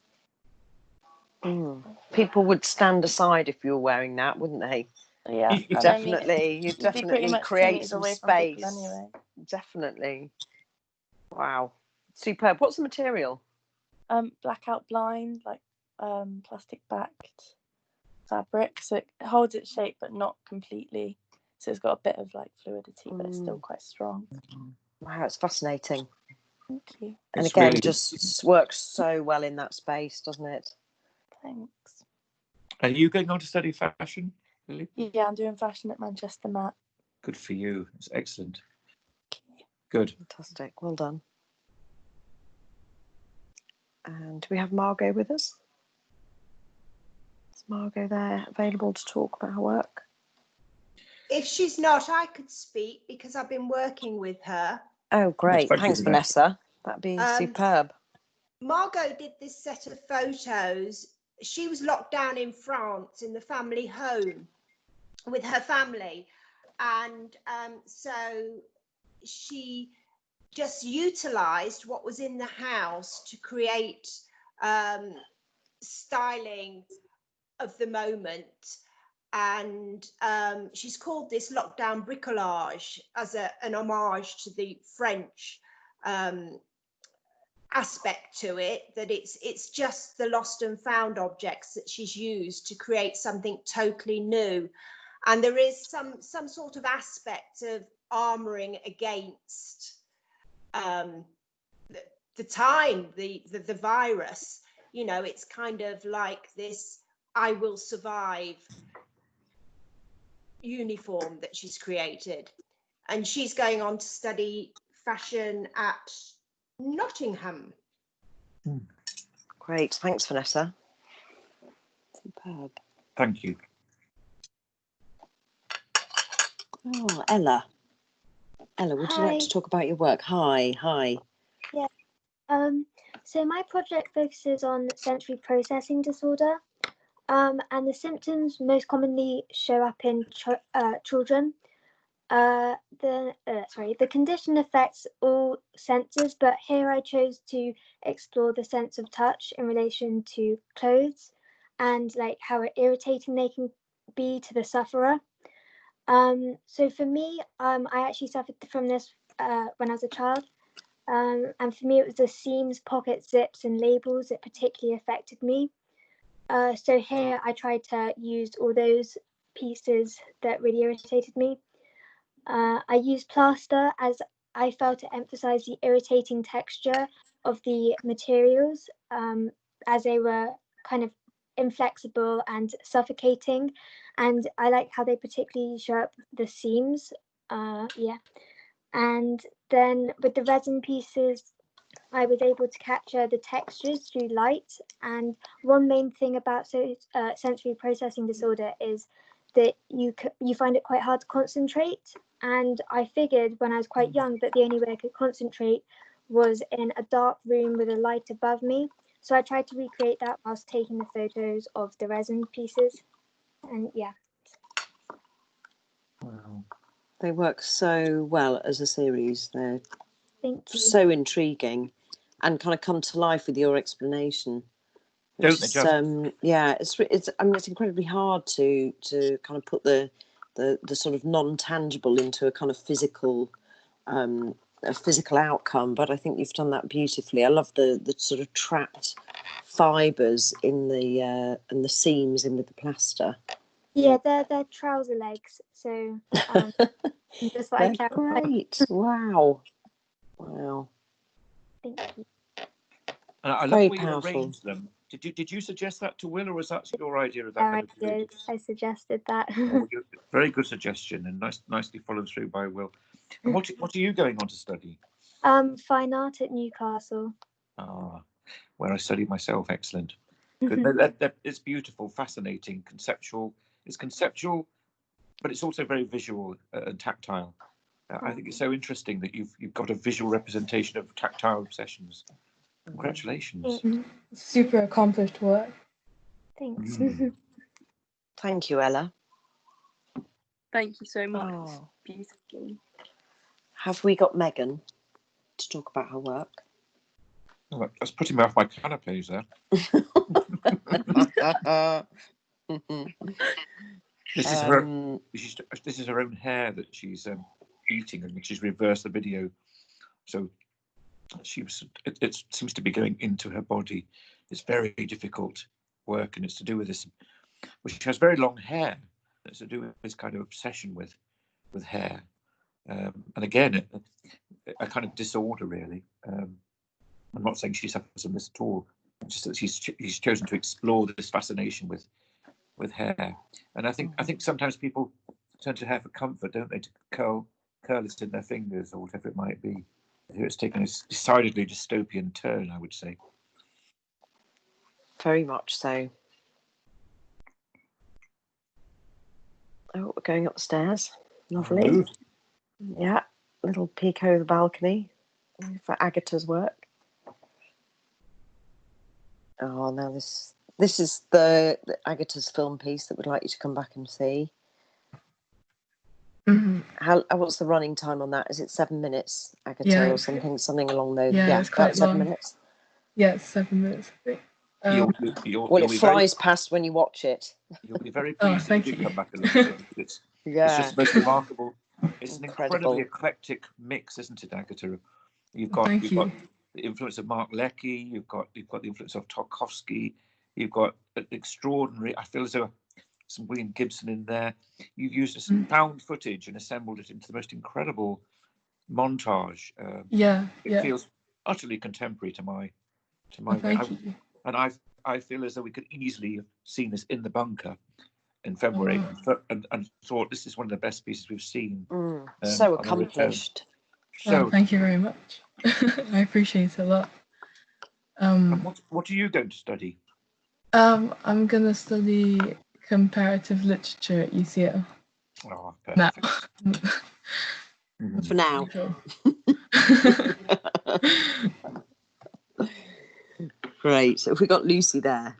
People would stand aside if you were wearing that, wouldn't they? Yeah, definitely. You'd definitely create some space. Anyway. Definitely. Wow, superb. What's the material? Blackout blind, like plastic backed fabric, so it holds its shape but not completely. So it's got a bit of like fluidity, but it's still quite strong. Wow, it's fascinating. Thank you. And again, really just works so well in that space, doesn't it? Thanks. Are you going on to study fashion, Lily? Yeah, I'm doing fashion at Manchester Met. Good for you. It's excellent. Good. Fantastic. Well done. And do we have Margot with us? Is Margot there available to talk about her work? If she's not, I could speak because I've been working with her. Oh, great. Thanks, Vanessa. That'd be superb. Margot did this set of photos. She was locked down in France in the family home with her family. And so she just utilised what was in the house to create styling of the moment. And she's called this lockdown bricolage as an homage to the French aspect to it, that it's just the lost and found objects that she's used to create something totally new. And there is some sort of aspect of armoring against the time, the virus. You know, it's kind of like this I will survive uniform that she's created. And she's going on to study fashion at Nottingham. Great, thanks, Vanessa. Superb. Thank you. Oh, Ella, would you like to talk about your work? Hi. Yeah. So my project focuses on sensory processing disorder, and the symptoms most commonly show up in children. The condition affects all senses, but here I chose to explore the sense of touch in relation to clothes and like how irritating they can be to the sufferer. So for me, I actually suffered from this when I was a child. And for me, it was the seams, pockets, zips, and labels that particularly affected me. So here I tried to use all those pieces that really irritated me. I used plaster as I felt to emphasize the irritating texture of the materials, as they were kind of inflexible and suffocating. And I like how they particularly show up the seams. And then with the resin pieces, I was able to capture the textures through light. And one main thing about sensory processing disorder is that you find it quite hard to concentrate. And I figured when I was quite young that the only way I could concentrate was in a dark room with a light above me. So I tried to recreate that whilst taking the photos of the resin pieces. And yeah. Wow. They work so well as a series. They're so intriguing and kind of come to life with your explanation. Don't they just? It's incredibly hard to kind of put the sort of non-tangible into a kind of physical outcome, but I think you've done that beautifully. I love the sort of trapped fibres in the seams in with the plaster. Yeah, they're trouser legs, so that's what I They're great. Wow. Thank you. And I love the way you arranged them. Did you suggest that to Will, or was that your idea of that? I did. I suggested that. Very good suggestion, and nicely followed through by Will. And what are you going on to study? Fine art at Newcastle. Where I studied myself. Excellent. Good. It's beautiful, fascinating, conceptual. It's conceptual, but it's also very visual and tactile. I think it's so interesting that you've got a visual representation of tactile obsessions. Congratulations. Super accomplished work. Thanks. Thank you, Ella. Thank you so much. Beautiful. Have we got Megan to talk about her work? Oh, that's putting me off my canapes there. This is her own hair that she's eating, and she's reversed the video. So it seems to be going into her body. It's very difficult work, and it's to do with this. Well, she has very long hair. It's to do with this kind of obsession with hair, and again, a kind of disorder, really. I'm not saying she suffers from this at all. It's just that she's chosen to explore this fascination with hair, and I think sometimes people turn to hair for comfort, don't they? To curl it in their fingers or whatever it might be. Here it's taken a decidedly dystopian turn, I would say. Very much so. Oh, we're going upstairs. Lovely. Yeah, little peek over the balcony for Agatha's work. Oh, now this is the Agatha's film piece that we'd like you to come back and see. What's the running time on that? Is it 7 minutes, Agatha, or something along those? Yeah, it's quite about 7 minutes. Yeah, it's 7 minutes, I think. Well, it flies past when you watch it. You'll be very pleased if you do come back and look at it. It's just the most remarkable. It's an incredibly eclectic mix, isn't it, Agatha? You've got the influence of Mark Leckey. You've got the influence of Tarkovsky. You've got an extraordinary. I feel as though some William Gibson in there. You've used found footage and assembled it into the most incredible montage. It feels utterly contemporary to my way. And I feel as though we could easily have seen this in the bunker in February and thought this is one of the best pieces we've seen. So accomplished. Thank you very much. I appreciate it a lot. And what are you going to study? I'm going to study comparative literature at UCL. Oh, perfect. For now. Great. So have we got Lucy there?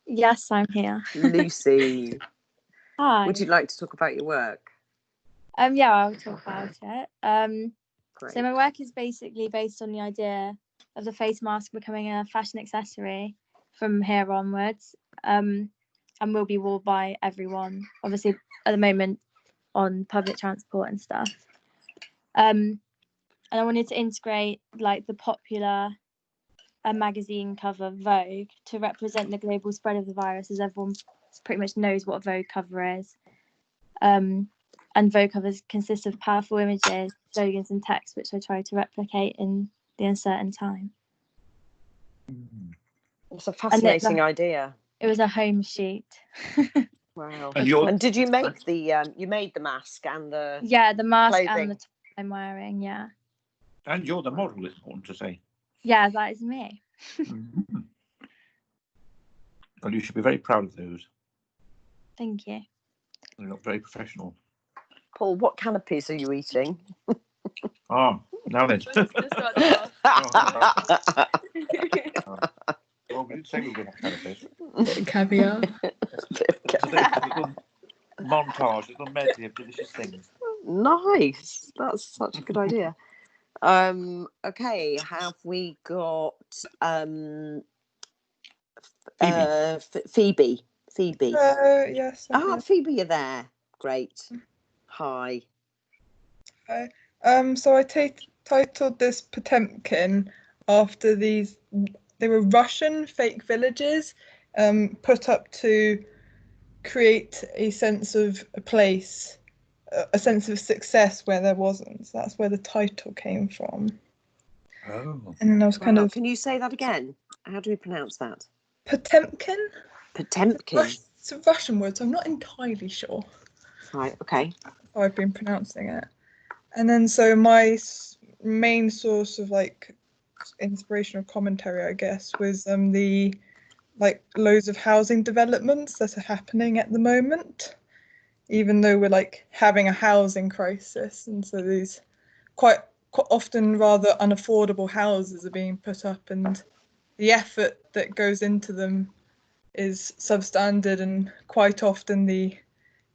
Yes, I'm here. Lucy. Hi. Would you like to talk about your work? Yeah, I'll talk about it. So my work is basically based on the idea of the face mask becoming a fashion accessory from here onwards, and will be worn by everyone, obviously at the moment on public transport and stuff. And I wanted to integrate like the popular magazine cover Vogue to represent the global spread of the virus, as everyone pretty much knows what a Vogue cover is. And Vogue covers consist of powerful images, slogans and text, which I try to replicate in the uncertain time. It's a fascinating idea. It was a home shoot. Wow. And did you make the mask and the the mask clothing? and the top I'm wearing, yeah. And you're the model, it's important to say. Yeah, that is me. Well, you should be very proud of those. Thank you. They look very professional. Paul, what canopies are you eating? Now then. Well, we didn't say we were going to have canopies. Caviar. It's a little montage, a little medley of delicious things. Nice. That's such a good idea. Okay, have we got Phoebe? Yes. Phoebe, you're there. Great. Hi. So I titled this Potemkin after these. They were Russian fake villages put up to create a sense of a place, a sense of success where there wasn't. So that's where the title came from. Oh. And I was kind of. Can you say that again? How do we pronounce that? Potemkin. Potemkin. It's a Russian word, so I'm not entirely sure. Right. Okay. How I've been pronouncing it. And then so my main source of like inspirational commentary, I guess, was the like loads of housing developments that are happening at the moment, even though we're like having a housing crisis, and so these quite often rather unaffordable houses are being put up, and the effort that goes into them is substandard, and quite often the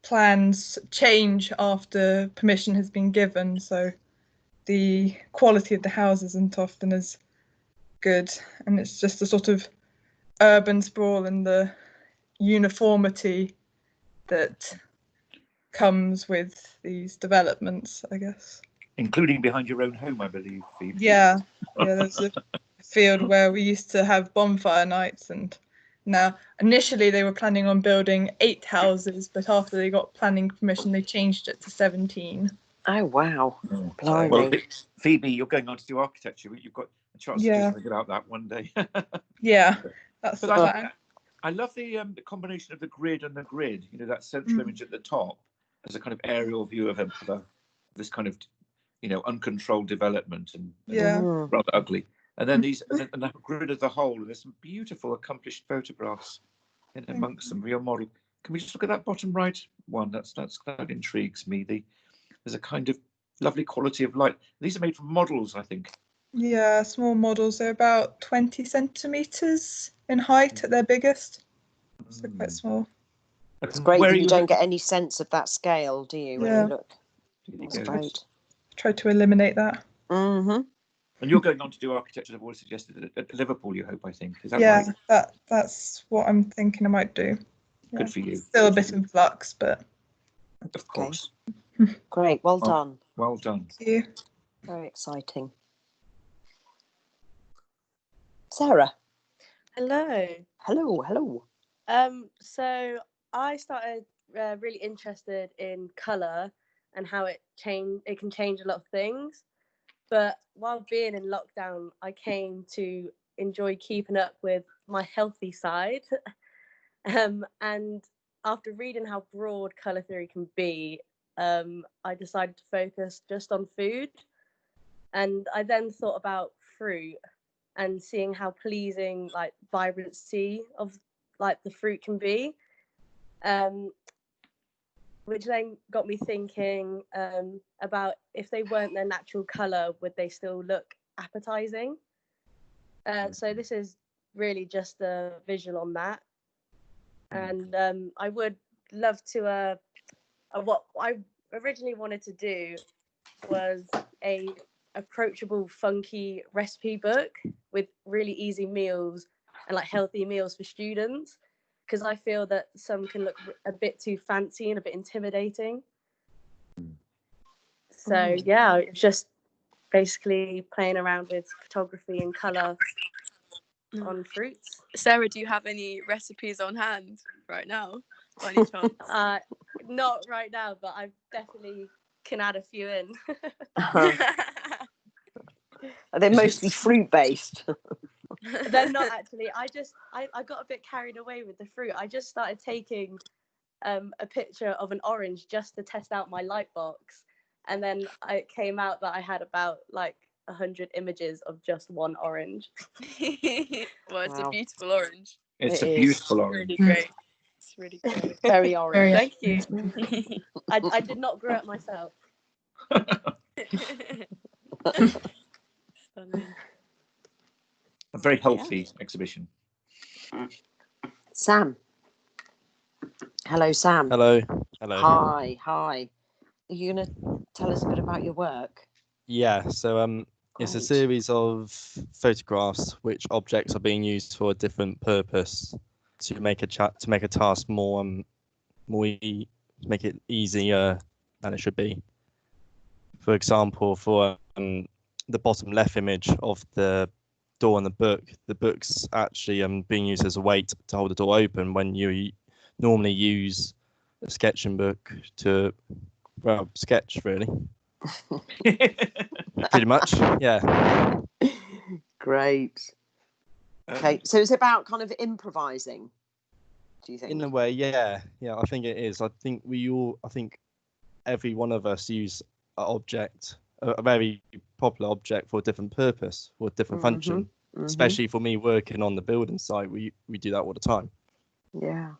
plans change after permission has been given, so the quality of the houses isn't often as good, and it's just a sort of urban sprawl and the uniformity that comes with these developments, I guess. Including behind your own home, I believe, Phoebe. Yeah, there's a field where we used to have bonfire nights, and now initially they were planning on building 8 houses, but after they got planning permission they changed it to 17. Oh wow. Blimey. Well, Phoebe, you're going on to do architecture. You've got a chance to do something about that one day. Yeah, that's the plan. I love the combination of the grid and the grid. You know, that central image at the top as a kind of aerial view of this kind of, you know, uncontrolled development and rather ugly. And then and the grid as a whole. And there's some beautiful, accomplished photographs in amongst them for your model. Can we just look at that bottom right one? That intrigues me. There's a kind of lovely quality of light. These are made from models, I think. Yeah, small models. They're about 20 centimeters in height at their biggest. So quite small. It's great that you don't get any sense of that scale, do you, when you look? That's great. Try to eliminate that. Mm-hmm. And you're going on to do architecture, I've always suggested, at Liverpool, you hope, I think. Is that Yeah, right? that's what I'm thinking I might do. Yeah. Good for you. Still a bit in flux, but of course. Great, well done. Well done. Thank you. Very exciting. Sarah. Hello. Hello. So I started really interested in colour and how it can change a lot of things. But while being in lockdown, I came to enjoy keeping up with my healthy side. And after reading how broad colour theory can be, I decided to focus just on food. And I then thought about fruit and seeing how pleasing like vibrancy of like the fruit can be, which then got me thinking about if they weren't their natural colour, would they still look appetizing? So this is really just a visual on that. And I would love to what I originally wanted to do was a approachable, funky recipe book with really easy meals and like healthy meals for students, because I feel that some can look a bit too fancy and a bit intimidating. So yeah, it's just basically playing around with photography and colour on fruits. Sarah, do you have any recipes on hand right now, by any chance? Not right now, but I definitely can add a few in. Are they mostly fruit based? They're not actually. I got a bit carried away with the fruit. I just started taking a picture of an orange just to test out my light box, and then it came out that I had about like 100 images of just one orange. Well, it's a beautiful orange. It's a beautiful orange. Really great. It's really great. Very orange. Thank you. I did not grow it myself. Stunning. A very healthy exhibition. Sam. Hello, Sam. Hello. Hi. Are you going to tell us a bit about your work? Yeah, so it's a series of photographs which objects are being used for a different purpose to make a task make it easier than it should be. For example, for the bottom left image of the door in the book's actually being used as a weight to hold the door open when you normally use a sketching book to sketch really. Pretty much, yeah. Great. Okay, so it's about kind of improvising, do you think? In a way, yeah, I think it is. I think every one of us use an object, a very popular object for a different purpose, for a different function. Especially for me working on the building site, we do that all the time. Yeah.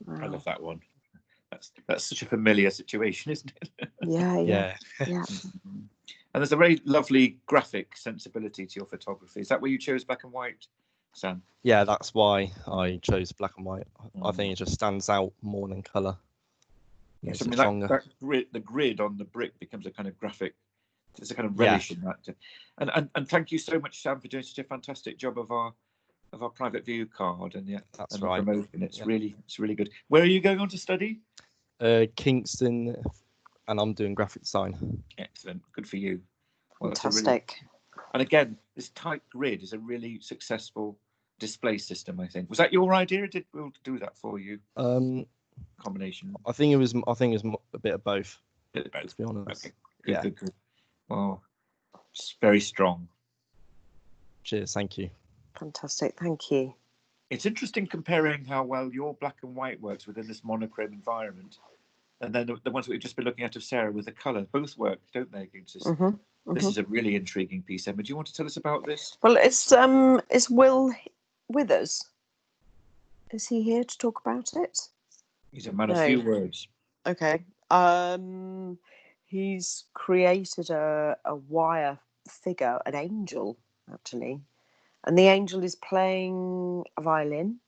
Wow. I love that one. That's such a familiar situation, isn't it? Yeah. And there's a very lovely graphic sensibility to your photography. Is that why you chose black and white, Sam? Yeah, that's why I chose black and white. I think it just stands out more than colour. Yes, I mean the grid on the brick becomes a kind of graphic. There's a kind of relish in that. And thank you so much, Sam, for doing such a fantastic job of our private view card and that's right. Promotion. It's really good. Where are you going on to study? Kingston, and I'm doing graphic design. Excellent, good for you. Well, fantastic. And again, this tight grid is a really successful display system, I think. Was that your idea, or did Will do that for you? Combination. I think it was a bit of both. To be honest. Okay. Good. Well, it's very strong. Cheers, thank you. Fantastic, thank you. It's interesting comparing how well your black and white works within this monochrome environment, and then the ones that we've just been looking at of Sarah with the colour. Both work, don't they, against this? This is a really intriguing piece. Emma, do you want to tell us about this? Well, it's Will with us. Is he here to talk about it? He's a man of few words. Okay. He's created a wire figure, an angel, actually. And the angel is playing a violin.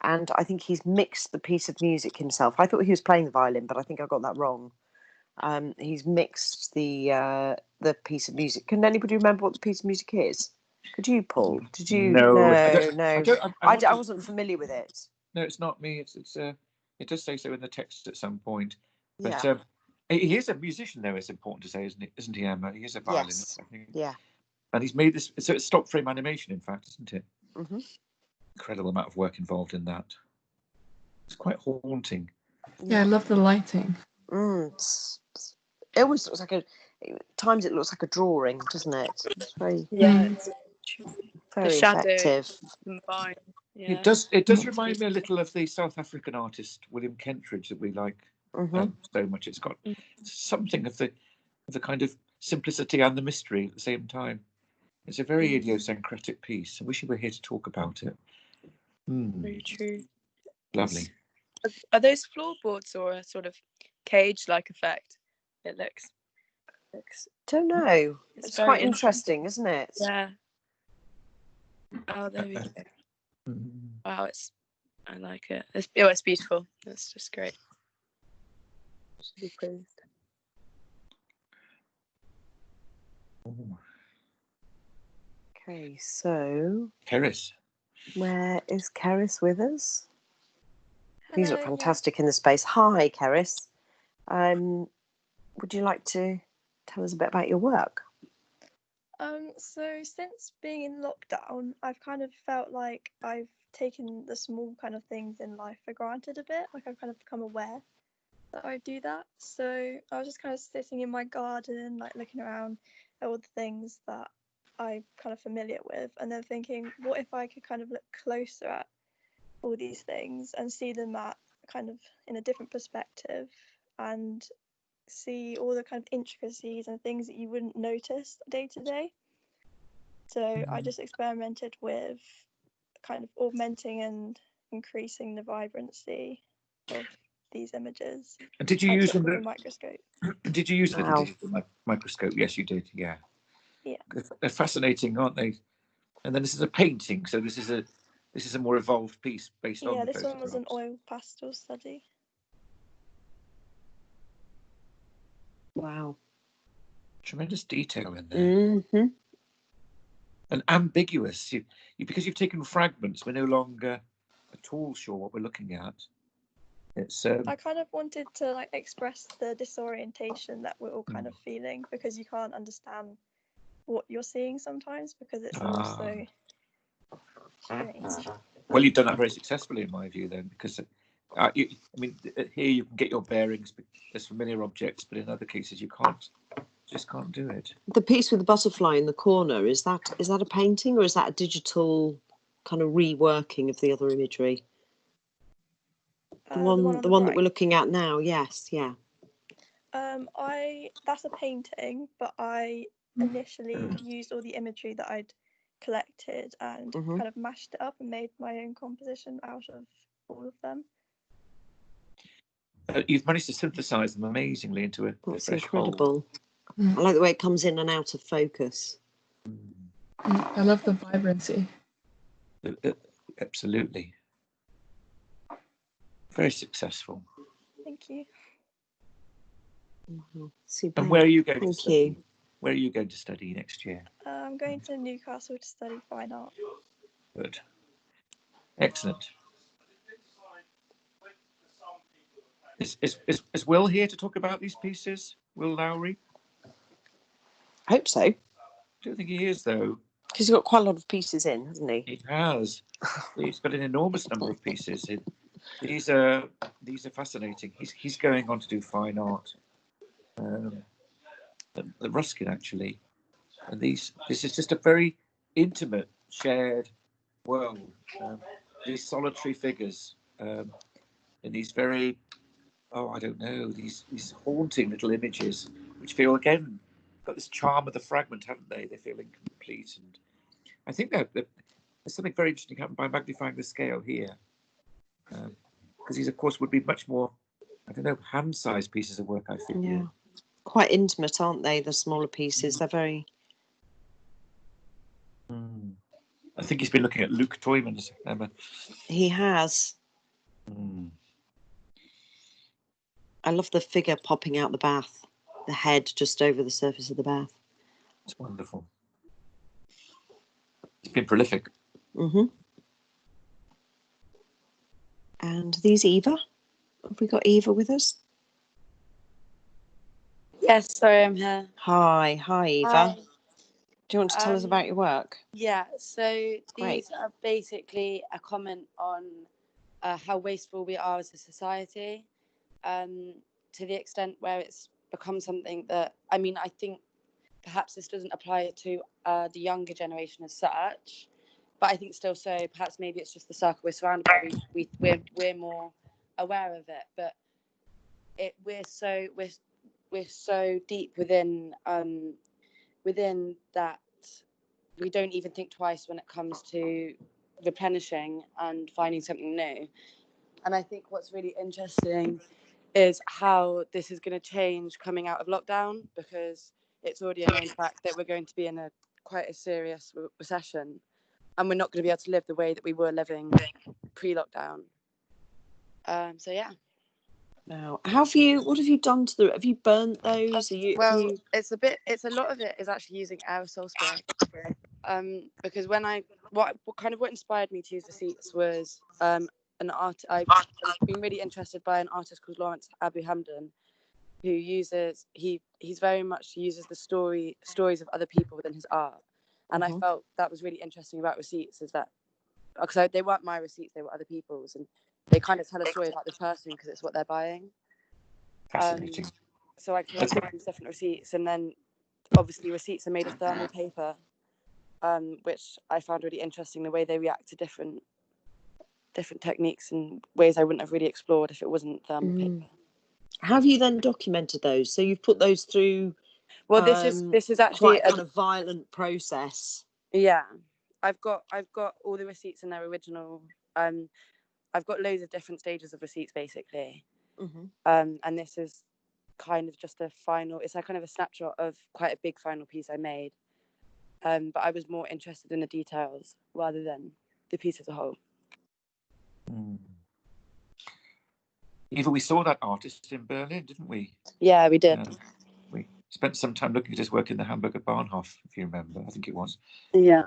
And I think he's mixed the piece of music himself. I thought he was playing the violin, but I think I got that wrong. He's mixed the piece of music. Can anybody remember what the piece of music is? Could you, Paul? Did you? No, I wasn't familiar with it. No, it's not me. It does say so in the text at some point. But Yeah. he is a musician, though. It's important to say, isn't he, Emma? He is a violinist, Yes. I think. Yeah. And he's made this. So it's stop frame animation, in fact, isn't it? Mm-hmm. Incredible amount of work involved in that. It's quite haunting. Yeah, I love the lighting. It always looks like at times it looks like a drawing, doesn't it? It's very It's very the shadow effective. combined. Yeah. It does remind me a little of the South African artist William Kentridge that we like so much. It's got something of the kind of simplicity and the mystery at the same time. It's a very idiosyncratic piece. I wish you were here to talk about it. Very true. Lovely. Are those floorboards or a sort of cage-like effect? It looks. Don't know. It's very quite interesting, isn't it? Yeah. Oh, there we go. Wow, I like it. It's beautiful. It's just great. Should be praised. Okay, so Keris. Where is Keris with us? These look Hello, fantastic in the space. Hi, Keris. Would you like to tell us a bit about your work? So since being in lockdown, I've kind of felt like I've taken the small kind of things in life for granted a bit. Like I've kind of become aware that I do that. So I was just kind of sitting in my garden, like looking around at all the things that I'm kind of familiar with, and then thinking, what if I could kind of look closer at all these things and see them at kind of in a different perspective and see all the kind of intricacies and things that you wouldn't notice day to day. So I just experimented with kind of augmenting and increasing the vibrancy of these images. And did you use with them? a microscope? Did you use the digital microscope? Yes, you did. Yeah. Yeah. They're fascinating, aren't they? And then this is a painting, so this is a more evolved piece based on the this one was an photographs. oil pastel study. Wow. Tremendous detail in there. And ambiguous. Because you've taken fragments, we're no longer at all sure what we're looking at. It's I kind of wanted to like express the disorientation that we're all kind of feeling, because you can't understand what you're seeing sometimes because it's all so strange. Well, you've done that very successfully, in my view, then, because here you can get your bearings as familiar objects, but in other cases you just can't do it. The piece with the butterfly in the corner, is that a painting or is that a digital kind of reworking of the other imagery? The one that we're looking at now, yes, yeah. That's a painting, but I initially used all the imagery that I'd collected and kind of mashed it up and made my own composition out of all of them. You've managed to synthesize them amazingly into a That's fresh incredible. whole. I like the way it comes in and out of focus. I love the vibrancy. Absolutely. Very successful. Thank you. Super. And where are you going to Thank study? you. Where are you going to study next year? I'm going to Newcastle to study fine art. Good. Excellent. Is Will here to talk about these pieces? Will Lowry? I hope so. I don't think he is, though. Because he's got quite a lot of pieces in, hasn't he? He has. He's got an enormous number of pieces in. These are fascinating. He's going on to do fine art. The Ruskin, actually. And this is just a very intimate, shared world. These solitary figures in these very, I don't know, these haunting little images, which feel, again, got this charm of the fragment, haven't they? They feel incomplete. And I think that there's something very interesting happened by magnifying the scale here. Because these, of course, would be much more, I don't know, hand-sized pieces of work, I think. Yeah. Quite intimate, aren't they? The smaller pieces. They're very... I think he's been looking at Luke Toyman's, Emma. He has. I love the figure popping out the bath, the head just over the surface of the bath. It's wonderful. It's been prolific. Mm-hmm. And these Eva. Have we got Eva with us? Yes, sorry, I'm here. Hi, Eva. Hi. Do you want to tell us about your work? Yeah, so Great. these are basically a comment on how wasteful we are as a society, to the extent where it's become something that, I mean, I think perhaps this doesn't apply to the younger generation as such, but I think still so. Perhaps maybe it's just the circle we're surrounded by. We're more aware of it, but we're so deep within that we don't even think twice when it comes to replenishing and finding something new. And I think what's really interesting is how this is going to change coming out of lockdown, because it's already a known fact that we're going to be in quite a serious recession, and we're not going to be able to live the way that we were living pre-lockdown. So yeah. Now, what have you done to have you burnt those? It's a lot of it is actually using aerosol spray. Because what inspired me to use receipts was an art. I've been really interested by an artist called Lawrence Abu Hamdan, who he's very much uses the stories of other people within his art, and I felt that was really interesting about receipts, is that because they weren't my receipts, they were other people's, and they kind of tell a story about this person because it's what they're buying. Fascinating. So I collected these different receipts, and then obviously receipts are made of thermal paper, which I found really interesting, the way they react to different techniques in ways I wouldn't have really explored if it wasn't thermal paper. How have you then documented those? So you've put those through. Well, this is actually quite a violent process. Yeah, I've got all the receipts in their original. I've got loads of different stages of receipts basically, and this is kind of just a final. It's like kind of a snapshot of quite a big final piece I made. But I was more interested in the details rather than the piece as a whole. Eva, we saw that artist in Berlin, didn't we? Yeah, we did. We spent some time looking at his work in the Hamburger Bahnhof, if you remember. I think it was. Yeah.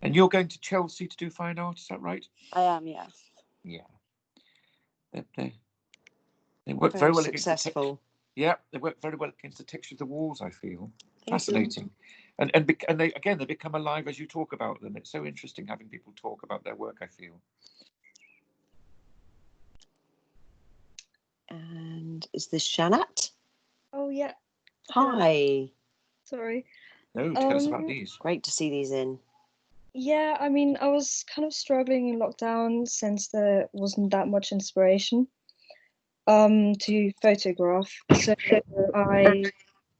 And you're going to Chelsea to do fine art, is that right? I am, yes. Yeah. They work very well successful. Yeah, they work very well against the texture of the walls, I feel. Fascinating. And they become alive as you talk about them. It's so interesting having people talk about their work, I feel. And is this Shanat? Oh yeah. Hi. Sorry. No, tell us about these. Great to see these in. Yeah, I mean, I was kind of struggling in lockdown since there wasn't that much inspiration to photograph. So I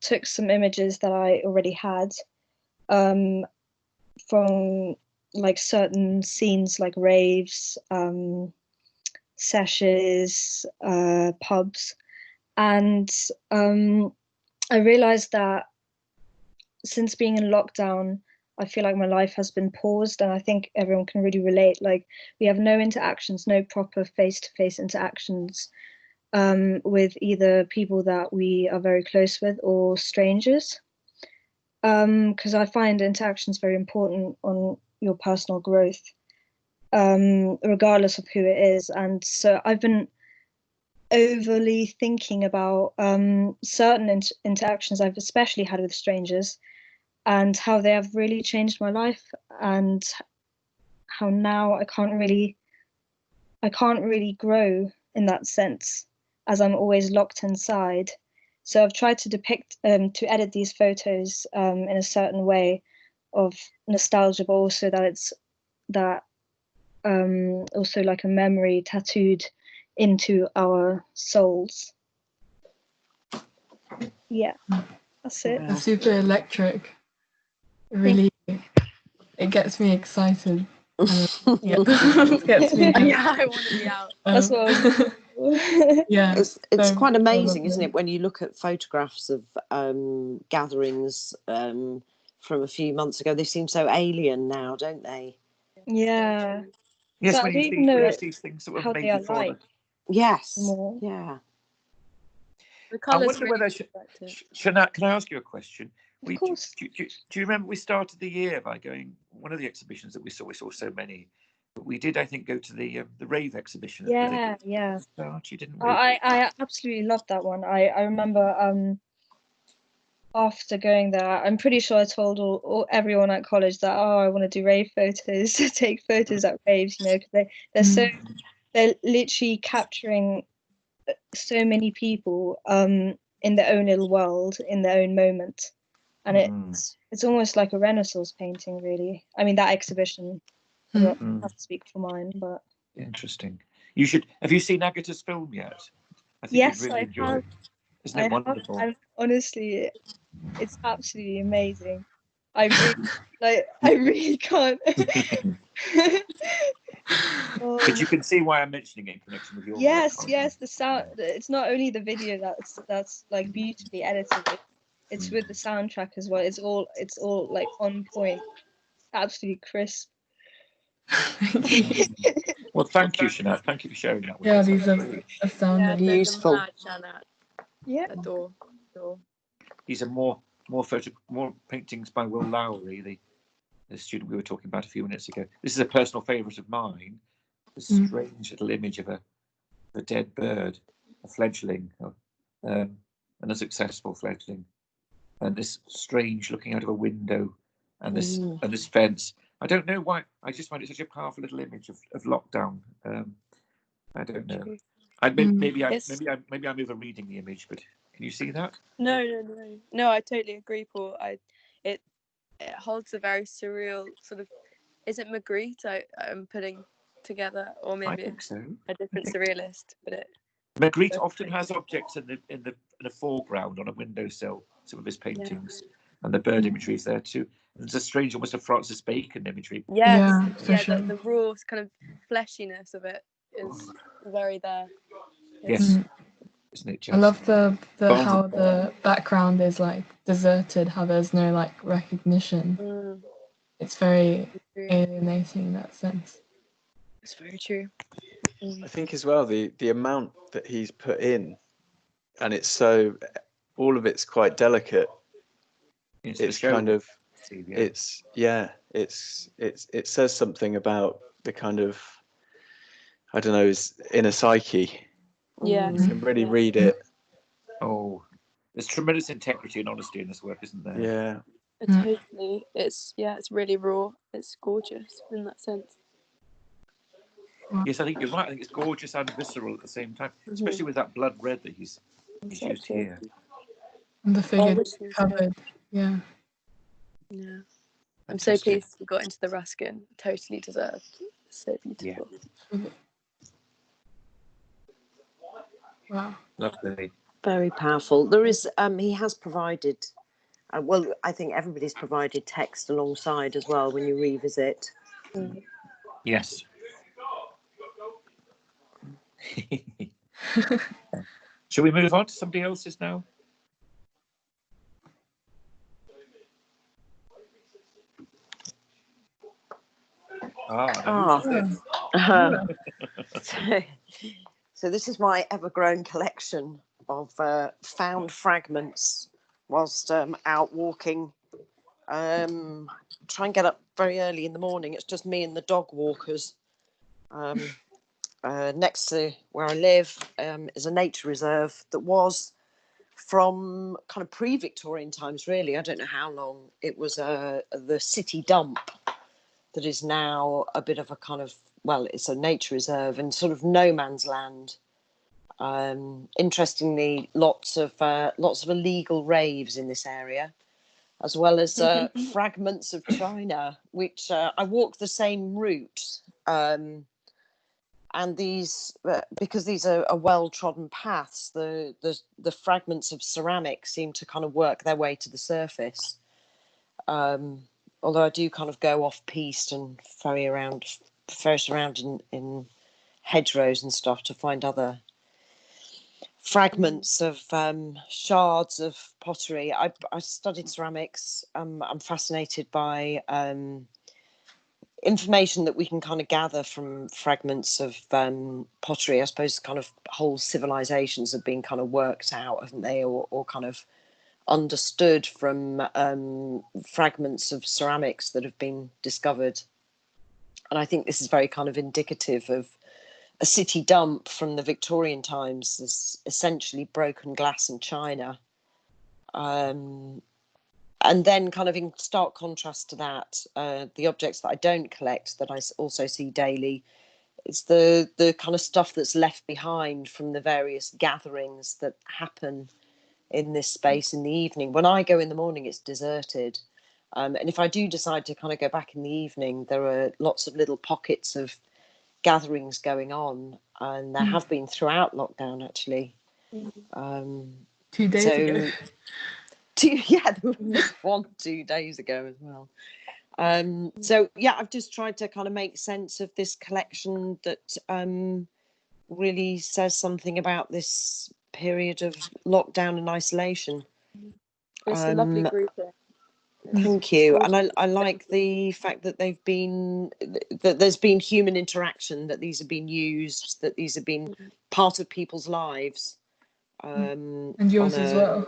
took some images that I already had from like certain scenes like raves, sessions, pubs, and I realized that since being in lockdown, I feel like my life has been paused, and I think everyone can really relate. Like, we have no interactions, no proper face-to-face interactions with either people that we are very close with or strangers. Because I find interactions very important on your personal growth, regardless of who it is. And so I've been overly thinking about certain interactions I've especially had with strangers, and how they have really changed my life, and how now I can't really grow in that sense, as I'm always locked inside. So I've tried to edit these photos in a certain way of nostalgia, but also that it's also like a memory tattooed into our souls. Yeah, that's it. It's super electric. Really, it gets me excited. It gets me. Yeah, I want to be out. That's what I was. Yeah, it's quite amazing, isn't it, when you look at photographs of gatherings from a few months ago? They seem so alien now, don't they? Yeah. Yes, so when I you don't know see these things that were how made they are before like. Yes. More. Yeah. The I colours wonder really whether, reflect it. Shana, can I ask you a question? Of course. Do you remember we started the year by going, one of the exhibitions that we saw so many, but we did, I think, go to the rave exhibition at Yeah, the yeah. start, you didn't we? I absolutely loved that one. I remember after going there, I'm pretty sure I told everyone at college that, oh, I want to do rave photos, to take photos at raves, you know, because they're literally capturing so many people in their own little world, in their own moment, and it's almost like a Renaissance painting, really. I mean, that exhibition. I don't have to speak for mine, but interesting. Have you seen Agatha's film yet? I think yes, you'd really enjoy it. Isn't it wonderful? I'm honestly, it's absolutely amazing. I really can't. But you can see why I'm mentioning it in connection with your work. Yes, the sound. It's not only the video that's like beautifully edited. It's with the soundtrack as well. It's all like on point, absolutely crisp. Well, thank you, Shana. Thank you for sharing that with Yeah, us. these are astounding. Useful. Yeah. Adore. These are more paintings by Will Lowry, the student we were talking about a few minutes ago. This is a personal favourite of mine. The strange little image of a dead bird, a fledgling, an unsuccessful fledgling, and this strange looking out of a window, and this fence. I don't know why. I just find it such a powerful little image of lockdown. I don't know. Maybe I'm over reading the image, but can you see that? No, I totally agree, Paul. It holds a very surreal sort of. Is it Magritte? I'm putting together, or maybe I think so. A different surrealist, but it. Magritte often has objects in the foreground on a windowsill. Some of his paintings, and the bird imagery is there too. There's a strange, almost a Francis Bacon imagery. Yes, sure. the raw kind of fleshiness of it is very there. Yes. Isn't it just? I love the how the background is like deserted, how there's no like recognition. It's very alienating in that sense. It's very true. I think as well the amount that he's put in, and it's so all of it's quite delicate. It's kind of it says something about the kind of, I don't know, his inner psyche. Yeah, you can really read it. Oh, there's tremendous integrity and honesty in this work, isn't there? Yeah. Totally. It's really raw. It's gorgeous in that sense. Yes, I think you're right. I think it's gorgeous and visceral at the same time, especially with that blood red that he's used here. And the figure covered. Yeah. I'm so pleased we got into the Ruskin. Totally deserved. So beautiful. Yeah. Wow. Lovely. Very powerful. There is he has provided well, I think everybody's provided text alongside as well when you revisit. Yes. Shall we move on to somebody else's now? So this is my ever-growing collection of found fragments whilst out walking. Try and get up very early in the morning. It's just me and the dog walkers. Next to where I live is a nature reserve that was from kind of pre-Victorian times, really. I don't know how long. It was the city dump that is now a bit of a kind of, well, it's a nature reserve and sort of no man's land. Interestingly, lots of illegal raves in this area, as well as fragments of China, which I walked the same route. And these, because these are well-trodden paths, the fragments of ceramic seem to kind of work their way to the surface. Although I do kind of go off-piste and ferret around in hedgerows and stuff to find other fragments of shards of pottery. I studied ceramics. I'm fascinated by information that we can kind of gather from fragments of pottery. I suppose kind of whole civilizations have been kind of worked out, haven't they, or kind of understood from fragments of ceramics that have been discovered. And I think this is very kind of indicative of a city dump from the Victorian times. There's essentially broken glass and china. And then kind of in stark contrast to that, the objects that I don't collect that I also see daily, it's the kind of stuff that's left behind from the various gatherings that happen in this space in the evening. When I go in the morning, it's deserted. And if I do decide to kind of go back in the evening, there are lots of little pockets of gatherings going on, and there have been throughout lockdown, actually. 2 days ago. Yeah, there was one 2 days ago as well. So yeah, I've just tried to kind of make sense of this collection that really says something about this period of lockdown and isolation. It's a lovely grouping. Thank you. And I like the fact that there's been human interaction, that these have been used, that these have been part of people's lives. And yours as well.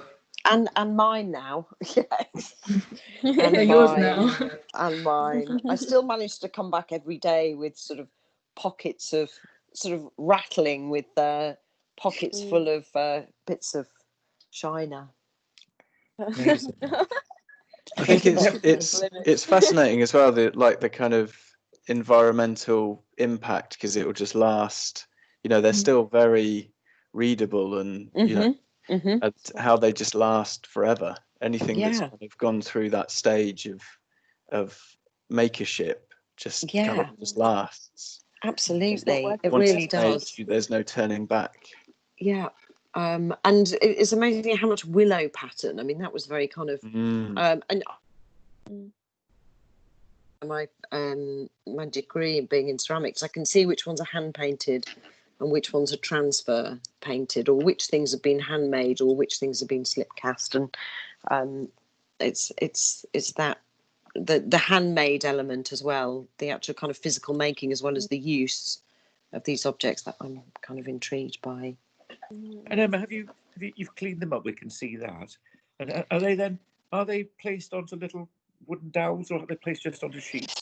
And mine now, yes. And yours now. And mine. I still manage to come back every day with sort of pockets of sort of rattling with pockets full of bits of china. I think it's fascinating as well, the kind of environmental impact, because it will just last. They're still very readable, and and how they just last forever. Anything that's kind of gone through that stage of makership just kind of just lasts. Absolutely, it really does. There's no turning back. Yeah. And it's amazing how much willow pattern. I mean, that was very kind of and my degree in being in ceramics, I can see which ones are hand painted and which ones are transfer painted, or which things have been handmade, or which things have been slip cast. And it's that the handmade element as well, the actual kind of physical making, as well as the use of these objects, that I'm kind of intrigued by. And Emma, you've cleaned them up? We can see that. And are they placed onto little wooden dowels, or are they placed just onto sheets?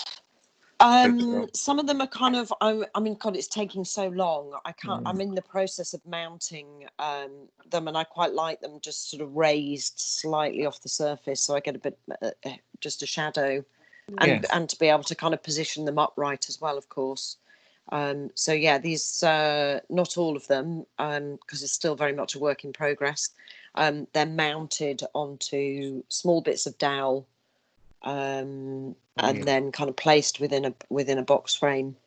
Some of them are kind of, I mean, God, it's taking so long. I can't. I'm in the process of mounting them, and I quite like them just sort of raised slightly off the surface, so I get a bit just a shadow, and to be able to kind of position them upright as well, of course. So yeah, these not all of them, because it's still very much a work in progress. They're mounted onto small bits of dowel. And then kind of placed within a box frame.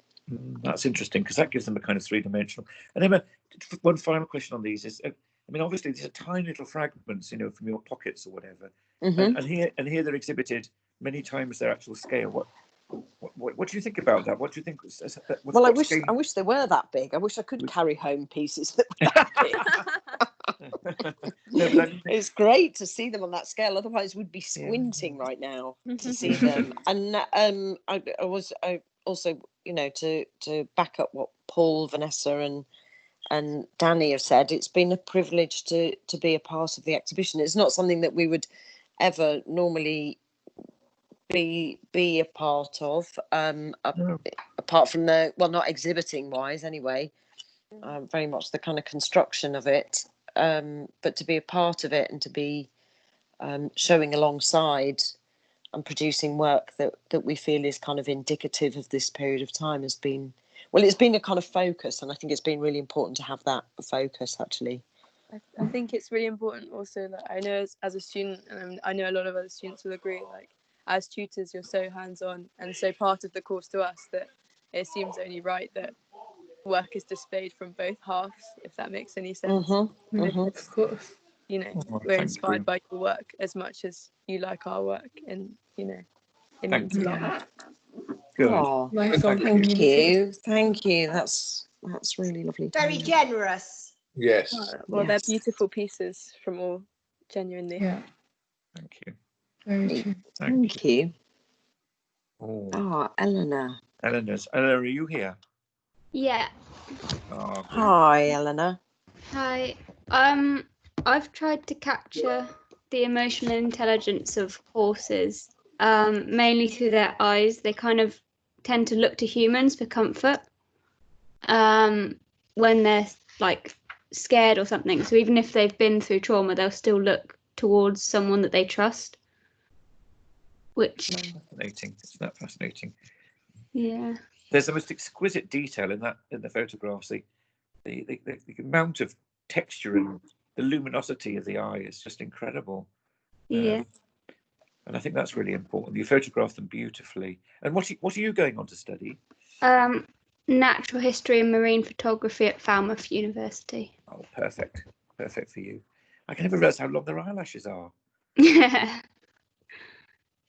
That's interesting, because that gives them a kind of three-dimensional. And Emma, one final question on these is, I mean, obviously these are tiny little fragments, from your pockets or whatever, and here they're exhibited many times their actual scale. What do you think about that? What do you think? Well, I wish they were that big. I wish I could carry home pieces that were that big. It's great to see them on that scale. Otherwise, we'd be squinting right now to see them. And I also, to back up what Paul, Vanessa, and Danny have said, it's been a privilege to be a part of the exhibition. It's not something that we would ever normally be a part of, apart from not exhibiting wise anyway, very much the kind of construction of it, but to be a part of it and to be showing alongside and producing work that we feel is kind of indicative of this period of time has been, it's been a kind of focus, and I think it's been really important to have that focus, actually. I think it's really important also that I know as a student, and I know a lot of other students will agree, like as tutors you're so hands-on and so part of the course to us that it seems only right that work is displayed from both halves, if that makes any sense. Of course. We're inspired by your work as much as you like our work, and it means a lot. Good. Oh, thank you. That's really lovely. Very generous. Yes. Well, they're beautiful pieces from all, genuinely. Yeah. Thank you. Very true. Thank you. Oh, Eleanor. Eleanor, are you here? Yeah. Oh, great. Hi, Eleanor. Hi. I've tried to capture the emotional intelligence of horses, mainly through their eyes. They kind of tend to look to humans for comfort, when they're like scared or something. So even if they've been through trauma, they'll still look towards someone that they trust. Which Fascinating. Isn't that fascinating? Yeah. There's the most exquisite detail in the photographs. The amount of texture and the luminosity of the eye is just incredible. Yeah. And I think that's really important. You photograph them beautifully. And what are you going on to study? Natural history and marine photography at Falmouth University. Oh, perfect. Perfect for you. I can never realise how long their eyelashes are. Yeah.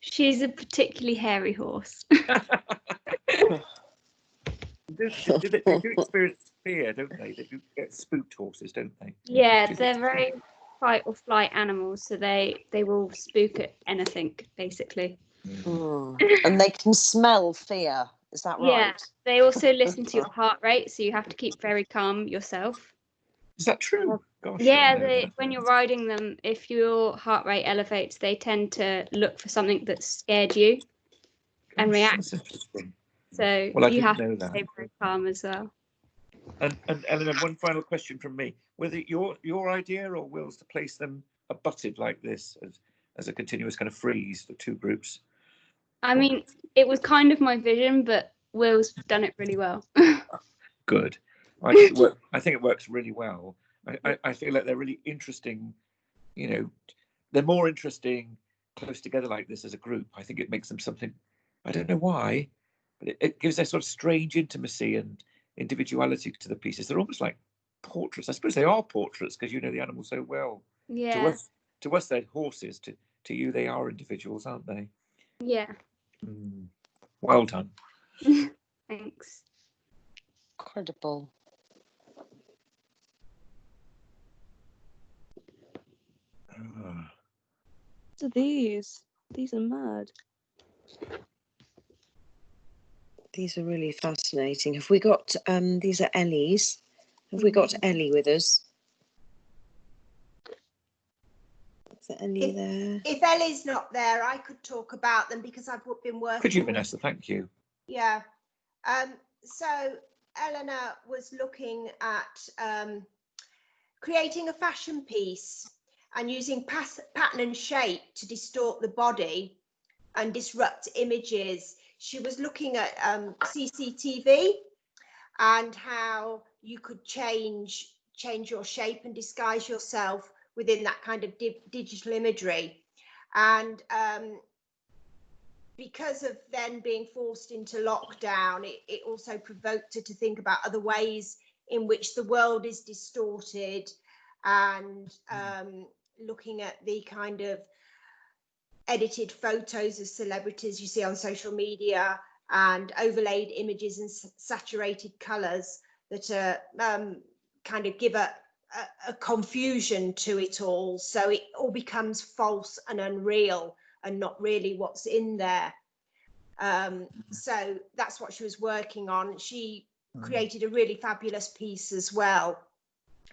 She's a particularly hairy horse. They do experience fear, don't they? They do get spooked horses, don't they? Yeah, they're very fight or flight animals, so they will spook at anything, basically. And they can smell fear. Is that right? Yeah, they also listen to your heart rate, so you have to keep very calm yourself. Is that true? Gosh, Yeah, when you're riding them, if your heart rate elevates, they tend to look for something that scared you and react. That's interesting. So Well, I you didn't have know to that. stay very calm as well. And Eleanor, one final question from me: was it your idea or Will's to place them abutted like this as a continuous kind of frieze, the two groups? I mean, it was kind of my vision, but Will's done it really well. Good. I think it works really well. I feel like they're really interesting. You know, they're more interesting close together like this as a group. I think it makes them something. I don't know why, but it gives a sort of strange intimacy and individuality to the pieces. They're almost like portraits. I suppose they are portraits because you know the animal so well. Yeah. To us they're horses. To you they are individuals, aren't they? Yeah. Well done. Thanks. Incredible. So these are mad. These are really fascinating. Have we got these are Ellie's? Have we got Ellie with us? Is there Ellie there? If Ellie's not there, I could talk about them because I've been working. Could you, Vanessa? Thank you. Yeah. So Eleanor was looking at creating a fashion piece and using pattern and shape to distort the body and disrupt images. She was looking at CCTV and how you could change your shape and disguise yourself within that kind of digital imagery. And because of then being forced into lockdown, it also provoked her to think about other ways in which the world is distorted, and looking at the kind of edited photos of celebrities you see on social media and overlaid images and saturated colours that are kind of give a confusion to it all. So it all becomes false and unreal and not really what's in there. So that's what she was working on. She created a really fabulous piece as well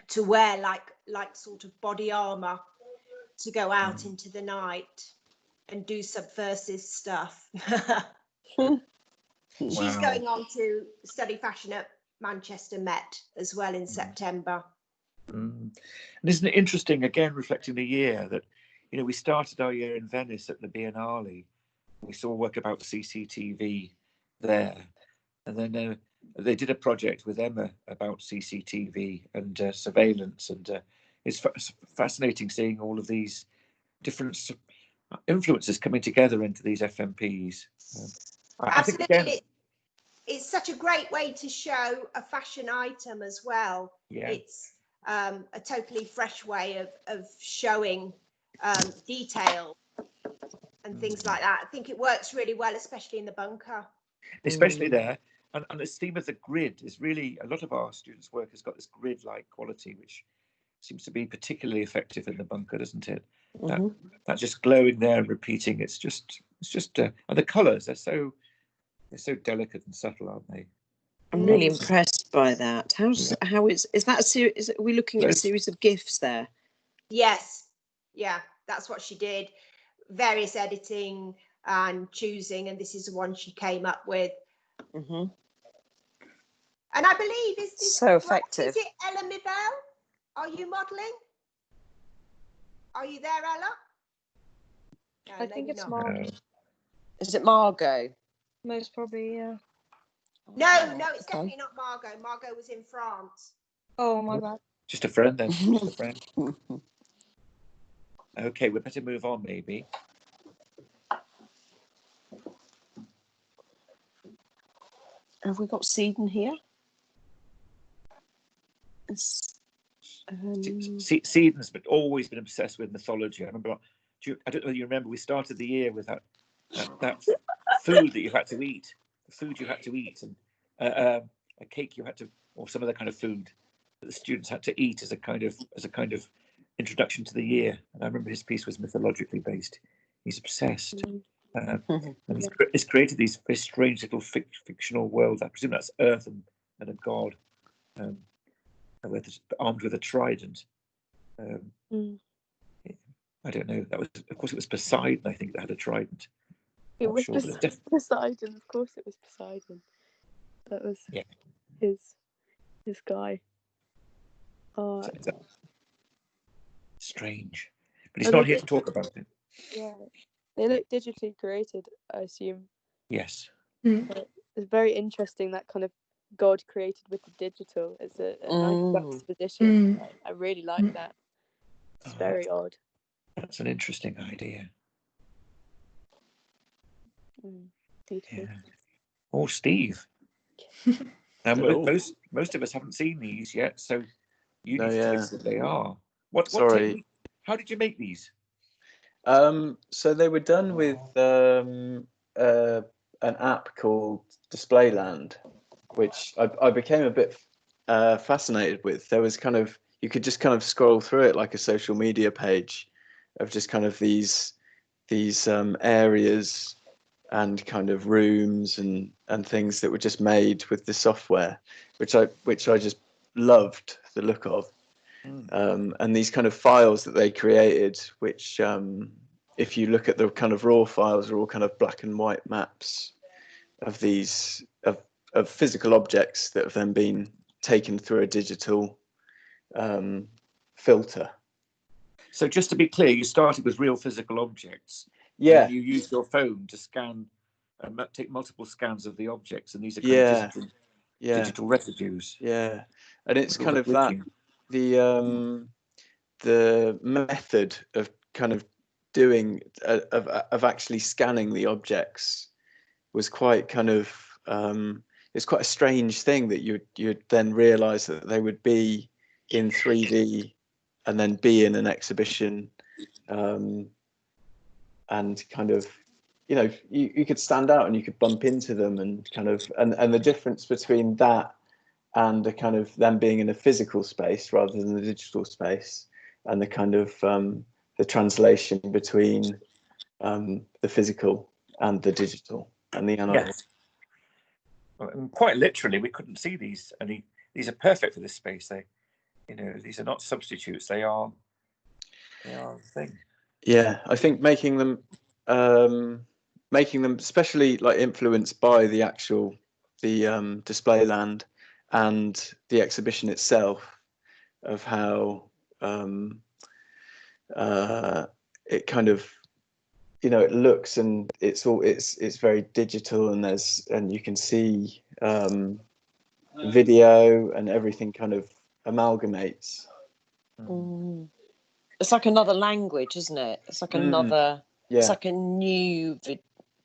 to wear like sort of body armor to go out into the night and do subversive stuff. She's going on to study fashion at Manchester Met as well in September. And isn't it interesting, again, reflecting the year that, you know, we started our year in Venice at the Biennale. We saw work about CCTV there. And then they did a project with Emma about CCTV and surveillance. And it's fascinating seeing all of these different influences coming together into these FMPs. I think, Absolutely. again, it's such a great way to show a fashion item as well. Yeah. It's a totally fresh way of showing detail and things like that. I think it works really well, especially in the bunker. Especially there. And this theme of the grid is really, a lot of our students' work has got this grid-like quality, which seems to be particularly effective in the bunker, doesn't it? That just glowing there and repeating, it's just and the colours are so They're so delicate and subtle, aren't they? I'm really impressed by that. How is that a series? Are we looking at a series of GIFs there? Yes, yeah, that's what she did. Various editing and choosing, and this is the one she came up with. Mm-hmm. And I believe is this so effective. Is it Ella Mibel? Are you modelling? Are you there, Ella? No, I think it's not. Margot. Is it Margot? Most probably, yeah. No, it's definitely not Margot. Margot was in France. Oh, my bad. Just a friend then. Just a friend. Okay, we better move on, maybe. Have we got Seedon here? Seedon's always been obsessed with mythology. I remember. I don't know if you remember. We started the year with that food that you had to eat, the food you had to eat, and a cake you had to, or some other kind of food that the students had to eat as a kind of introduction to the year. And I remember his piece was mythologically based. He's obsessed. And he's created these very strange little fictional worlds. I presume that's Earth and a god, armed with a trident. I don't know. That was, of course, it was Poseidon. I think that had a trident. It was Poseidon. Of course, it was Poseidon. That was his guy. Oh, strange, but he's not here to talk about it. Yeah, they look digitally created, I assume. Yes. But it's very interesting that kind of God created with the digital as a nice juxtaposition. I really like that. It's very odd. That's an interesting idea. Beautiful. Yeah. Oh, Steve. Most of us haven't seen these yet, so you need to tell us what they are. What technique? How did you make these? So they were done with an app called Displayland, which I became a bit fascinated with. There was you could just kind of scroll through it like a social media page of just kind of these areas and kind of rooms and things that were just made with the software, which I just loved the look of. And these kind of files that they created, which if you look at the kind of raw files, are all kind of black and white maps of these of physical objects that have then been taken through a digital filter. So just to be clear, you started with real physical objects. Yeah. And you used your phone to scan, take multiple scans of the objects, and these are kind of digital residues. Yeah, and it's kind of that the method of kind of doing of actually scanning the objects was quite kind of it's quite a strange thing that you'd then realize that they would be in 3D and then be in an exhibition, and kind of you could stand out and you could bump into them and kind of and the difference between that and the kind of them being in a physical space rather than the digital space, and the kind of the translation between the physical and the digital and the analog. Yes. Well, quite literally, we couldn't see these, and these are perfect for this space. These are not substitutes. They are the thing. Yeah, I think making them especially like influenced by the actual Displayland and the exhibition itself, of how it kind of it looks, and it's very digital, and you can see video and everything kind of amalgamates. It's like another language, isn't it? It's like another. Yeah. It's like a new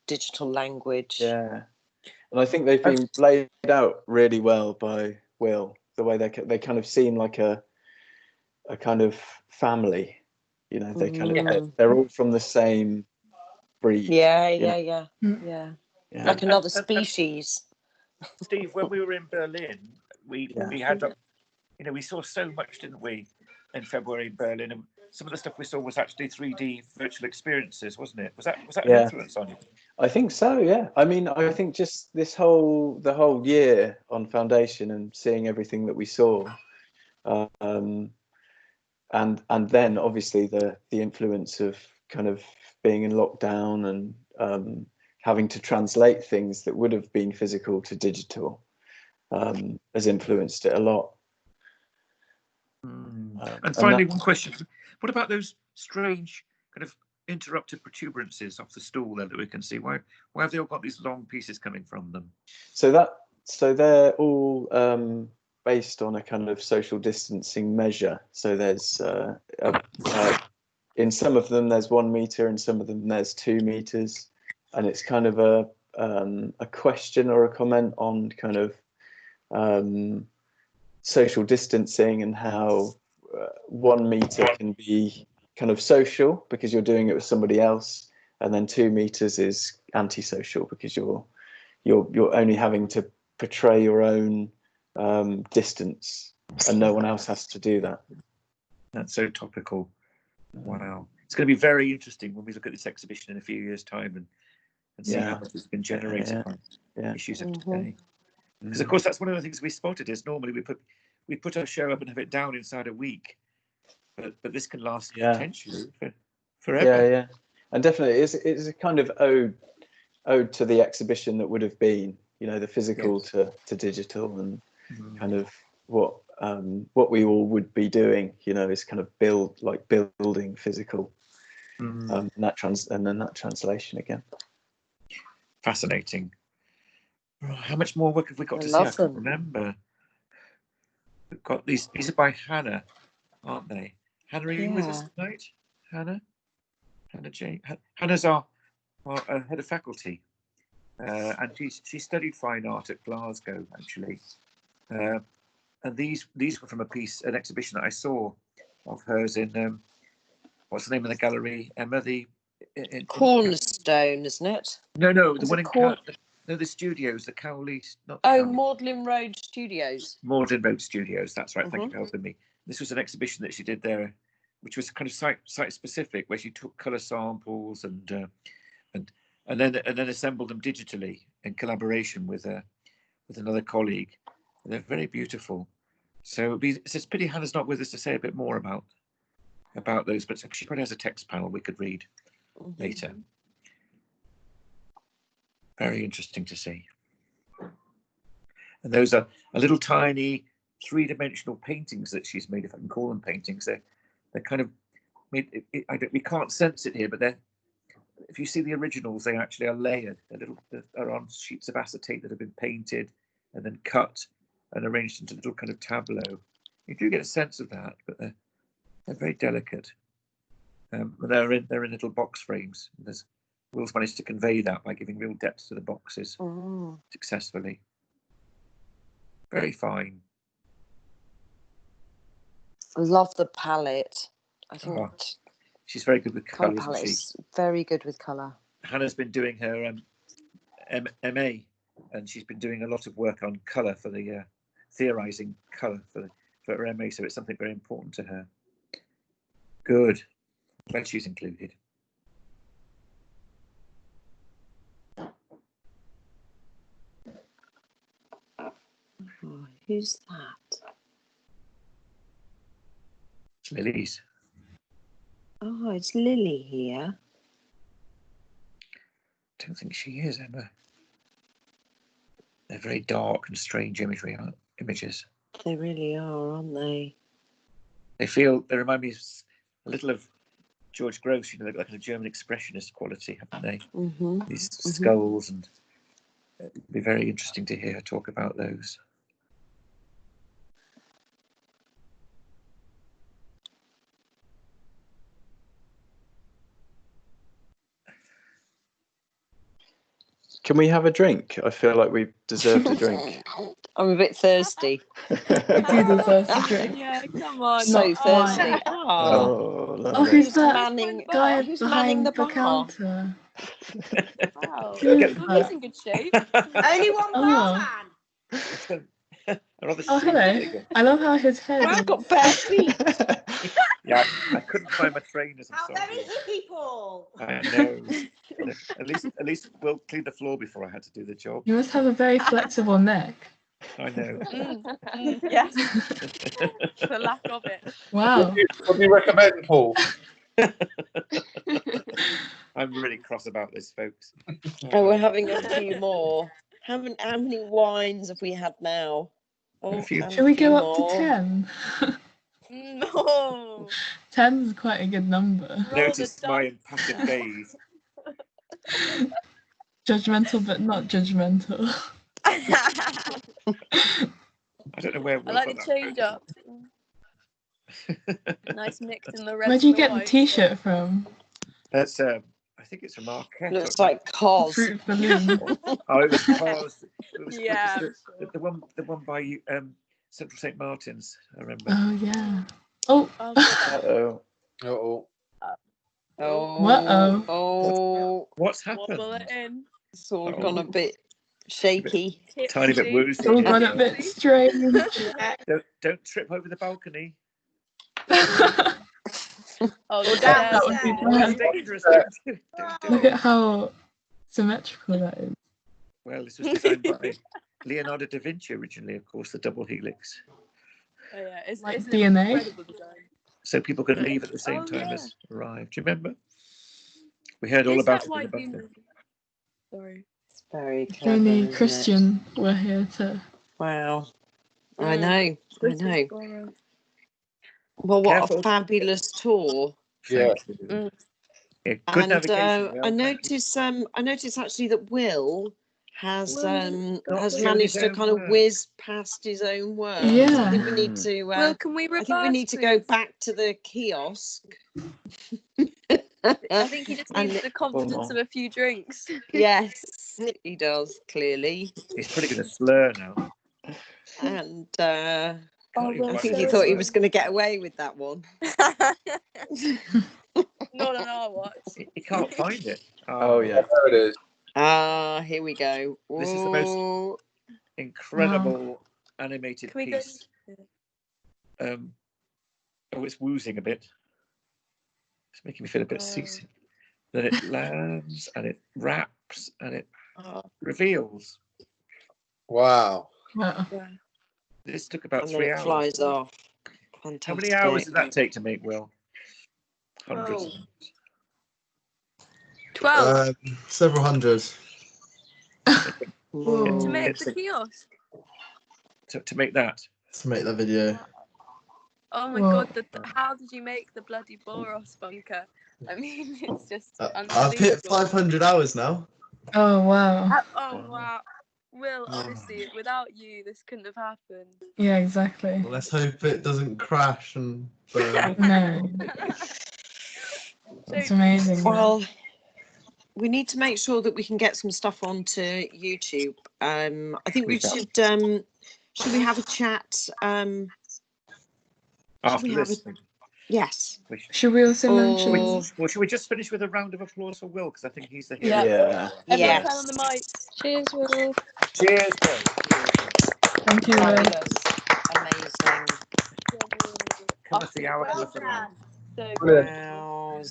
digital language. Yeah, and I think they've been laid out really well by Will. The way they kind of seem like a kind of family. They kind of they're all from the same breed. Yeah. Like another species. Steve, when we were in Berlin, we had we saw so much, didn't we, in February in Berlin, and some of the stuff we saw was actually 3D virtual experiences, wasn't it? Was that an influence on you? I think so, yeah. I mean, I think just the whole year on foundation and seeing everything that we saw, and then obviously the influence of kind of being in lockdown and having to translate things that would have been physical to digital has influenced it a lot. And finally, one question: what about those strange kind of interrupted protuberances off the stool there that we can see? Why have they all got these long pieces coming from them? So they're all based on a kind of social distancing measure. So there's in some of them there's 1 meter, in some of them there's 2 meters, and it's kind of a question or a comment on kind of social distancing and how 1 meter can be kind of social because you're doing it with somebody else, and then 2 meters is antisocial because you're only having to portray your own distance, and no one else has to do that. That's so topical. Wow, it's going to be very interesting when we look at this exhibition in a few years' time and see how much it's been generated by issues of today. Because of course that's one of the things we spotted is normally we put our show up and have it down inside a week, but this can last potentially forever. Yeah, and definitely it's a kind of ode to the exhibition that would have been, you know, the physical to digital, and kind of what we all would be doing, you know, is kind of building physical, and then that translation again. Fascinating. How much more work have we got to see? I can't remember. We've got these are by Hannah, aren't they? Hannah, are you with us tonight? Hannah Jane. Hannah's our head of faculty, and she studied fine art at Glasgow actually. And these were from an exhibition that I saw of hers in what's the name of the gallery, Emma? Cornerstone, isn't it? No, the one in the studios, the Cowley. Magdalen Road Studios. Magdalen Road Studios. That's right. Thank you for helping me. This was an exhibition that she did there, which was kind of site specific, where she took colour samples and then assembled them digitally in collaboration with another colleague. And they're very beautiful. So it's a pity Hannah's not with us to say a bit more about those, but she probably has a text panel we could read later. Very interesting to see. And those are little tiny 3-dimensional paintings that she's made, if I can call them paintings. They're kind of made. We can't sense it here, but if you see the originals, they actually are layered. They're on sheets of acetate that have been painted and then cut and arranged into little kind of tableau. You do get a sense of that, but they're very delicate. They're in little box frames. Will's managed to convey that by giving real depth to the boxes successfully. Very fine. I love the palette. I think she's very good with colour, isn't she? Very good with colour. Hannah's been doing her MA, and she's been doing a lot of work on colour for the theorising colour for her MA, so it's something very important to her. Good. Glad she's included. Oh, who's that? It's Lily's. Oh, it's Lily here. I don't think she is, Emma. They're very dark and strange images. They really are, aren't they? They remind me a little of George Gross, you know, they've got like a German expressionist quality, haven't they? These skulls, and it'd be very interesting to hear her talk about those. Can we have a drink? I feel like we deserved a drink. I'm a bit thirsty. You do deserve a drink. Yeah, come on. So thirsty. Who's that guy Who's behind the the bar? counter? Wow, Who's he's in good shape. Only one barman. Oh, hello. I love how his head I've got bare feet. Yeah, I couldn't find my trainers. How very hippie, Paul. I know. At least Will cleaned the floor before I had to do the job. You must have a very flexible neck. I know. Yes. The lack of it. Wow. What do you recommend, Paul? I'm really cross about this, folks. Oh, we're having a few more. How many wines have we had now? Oh, Should we go up to 10? No. 10 is quite a good number. Notice my impassive gaze. Judgmental, but not judgmental. I I don't know where. like the change up. Nice mix in the red. Where'd you get the T-shirt from? That's I think it's from Marquette. Looks like Cos. Fruit balloon. Oh, it was Cos. Yeah. The one by you, Central St Martin's. I remember. Oh yeah. Oh. Uh-oh. Oh. Oh. What's happened? It's all gone a bit shaky. Tiny bit woozy. It's all gone a bit strange. Don't trip over the balcony. Oh, that would be bad. Dangerous. Look at how symmetrical that is. Well, this was designed by Leonardo da Vinci originally, of course, the double helix. Oh, yeah. It's Like an DNA? incredible design. So people could leave at the same time as arrive. Do you remember? We heard all about it in the buffer. Sorry. It's very If clever. only isn't it? Christian were here to. Wow. I know. Well, what Careful. a fabulous tour. Yeah. Yeah, good And navigation. I noticed actually that Will has shown managed his to own kind of work. whiz past his own work. Yeah. So I think we need to. Well, can we I think we need to go back to the kiosk. I think he just And- needs the confidence of a few drinks. Yes, he does clearly. He's probably going to slur now. And Well, I think he thought he was going to get away with that one. Not on our watch. He can't find it. Oh yeah. There it is. Ah, here we go. This is the most Ooh. incredible animated Can we go? piece. Oh, it's woozing a bit. It's making me feel a bit seasick. Then it lands and it wraps and it reveals. Wow. Wow. This took about And 3 then hours. it flies off. How Fantastic. many hours did that take to make, Will? Hundreds. 12 Several hundred. to make the kiosk. To make that. To make that video. Oh my Well- god! How did you make the bloody Boros bunker? I mean, it's just I've hit unbelievable. 500 hours now. Oh wow. Oh wow! Will, honestly, without you, this couldn't have happened. Yeah, exactly. Well, let's hope it doesn't crash and burn. No. It's amazing. Well, we need to make sure that we can get some stuff onto YouTube. I think we should we have a chat? After we have this. Yes. Should we also mention? Well, should we just finish with a round of applause for Will? Because I think he's the hero. Yeah. Everyone Yes. turn on the mic. Cheers, Will. Cheers, Will. Thank you, Will. Fabulous. Amazing. Come at the hour. So Brilliant. Wow.